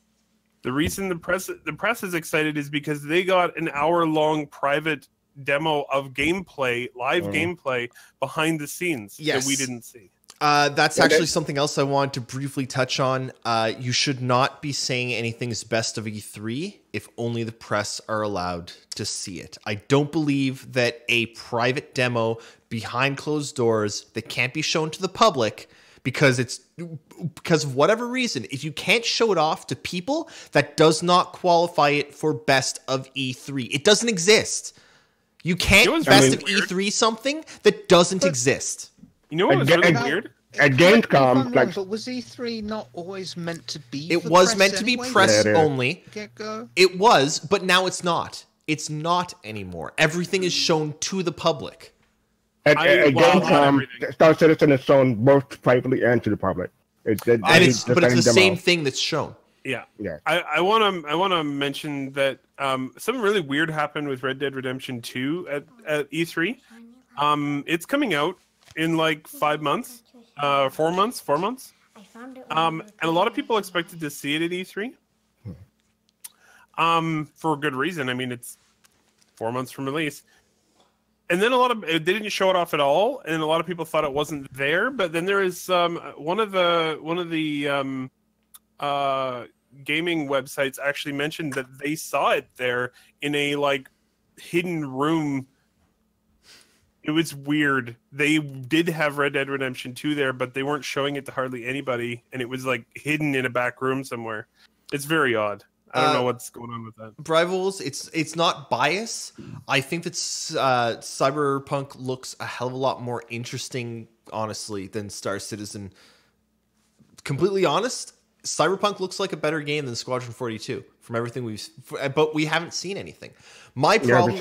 The reason the press is excited is because they got an hour-long private demo of gameplay, live gameplay behind the scenes that we didn't see. That's actually something else I wanted to briefly touch on. You should not be saying anything's best of E3 if only the press are allowed to see it. I don't believe that a private demo behind closed doors that can't be shown to the public because of whatever reason, if you can't show it off to people, that does not qualify it for best of E3. It doesn't exist. You can't best of E3 something that doesn't exist. You know what was really weird? At Gamescom, but was E3 not always meant to be? It was meant to be press only. Get-go? It was, but now it's not. It's not anymore. Everything is shown to the public. At Gamescom, Star Citizen is shown both privately and to the public. But it's the same thing that's shown. Yeah. Yeah. I want to mention that something really weird happened with Red Dead Redemption 2 at E3. It's coming out in like 5 months, 4 months. And a lot of people expected to see it at E3. For good reason. I mean, it's 4 months from release. And then they didn't show it off at all, and a lot of people thought it wasn't there. But then there is one of the gaming websites actually mentioned that they saw it there in a like hidden room. It was weird. They did have Red Dead Redemption 2 there, but they weren't showing it to hardly anybody, and it was like hidden in a back room somewhere. It's very odd. I don't know what's going on with that. Brivals, it's not bias. I think that Cyberpunk looks a hell of a lot more interesting, honestly, than Star Citizen. Completely honest, Cyberpunk looks like a better game than Squadron 42 from everything but we haven't seen anything. My problem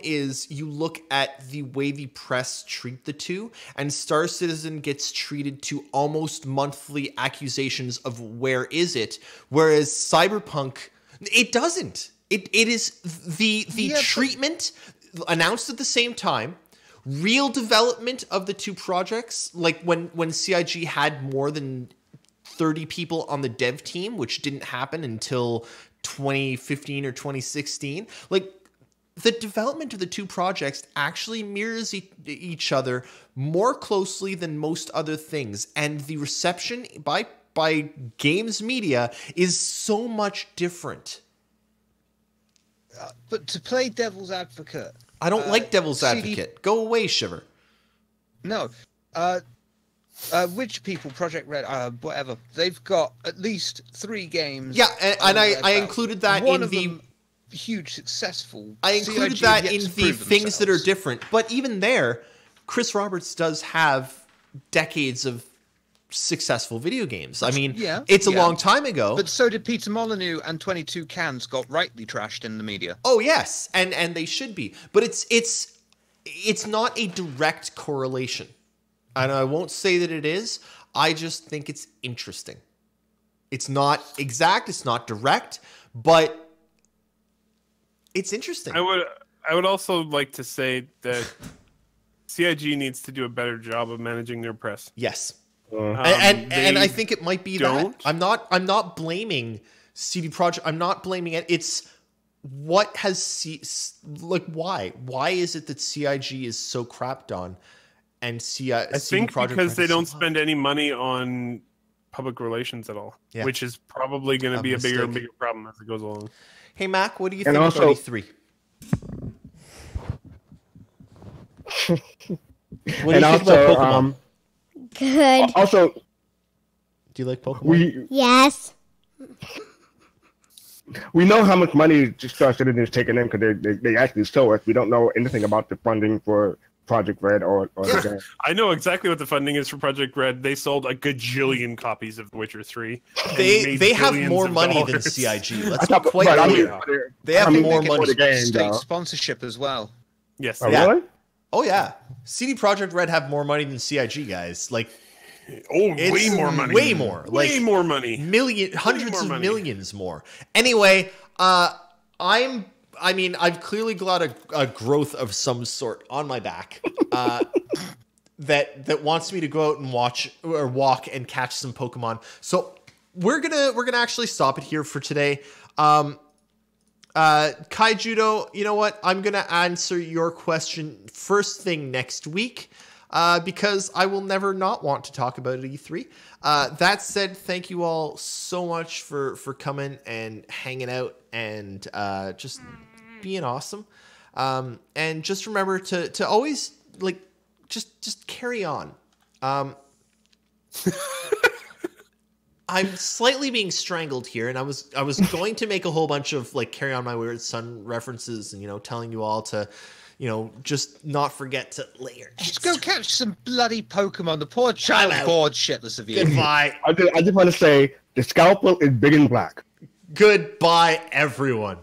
is you look at the way the press treat the two, and Star Citizen gets treated to almost monthly accusations of where is it, whereas Cyberpunk, it doesn't. It is the treatment announced at the same time. Real development of the two projects, like when CIG had more than 30 people on the dev team, which didn't happen until 2015 or 2016. Like, the development of the two projects actually mirrors each other more closely than most other things, and the reception by games media is so much different. But to play devil's advocate, I don't like devil's advocate. Go away, Shiver. No. Which people, Project Red, whatever, they've got at least 3 games. Yeah, and I included that in the huge successful. I included that in the things that are different. But even there, Chris Roberts does have decades of successful video games. I mean, it's a long time ago. But so did Peter Molyneux, and 22 Cans got rightly trashed in the media. Oh yes, and they should be. But it's not a direct correlation. And I won't say that it is. I just think it's interesting. It's not exact, it's not direct, but it's interesting. I would also like to say that CIG needs to do a better job of managing their press. Yes. And I think it might be that. I'm not blaming CD Projekt. I'm not blaming it. It's what has why? Why is it that CIG is so crapped on? And I think because they don't spend any money on public relations at all, which is probably going to be a bigger and bigger problem as it goes along. Hey, Mac, what do you think about E3? Good. Do you like Pokemon? Yes. We know how much money Star Citizen is taking in because they actually show us. We don't know anything about the funding for Project Red or the game. I know exactly what the funding is for Project Red. They sold a gajillion copies of The Witcher 3. They have billions more of money than dollars. CIG. Let's I be thought- quite but I clear. mean, They have I mean, more they money. the game, State though. sponsorship as well. Yes. Oh, Yeah. really? Oh yeah, CD Projekt Red have more money than CIG guys. Like Oh, It's way more money. way more. Way Like, more money. hundreds more of money. millions more. Anyway, I've clearly got a growth of some sort on my back that wants me to go out and walk and catch some Pokemon. So we're gonna actually stop it here for today. Kai Judo, you know what? I'm gonna answer your question first thing next week. Because I will never not want to talk about E3. That said, thank you all so much for coming and hanging out and just being awesome. And just remember to always like just carry on. I'm slightly being strangled here, and I was going to make a whole bunch of like Carry On My Weird Son references and telling you all to just not forget to lay your Just go catch some bloody Pokemon. The poor child's out. bored shitless of you. Goodbye. I just want to say the scalpel is big and black. Goodbye, everyone.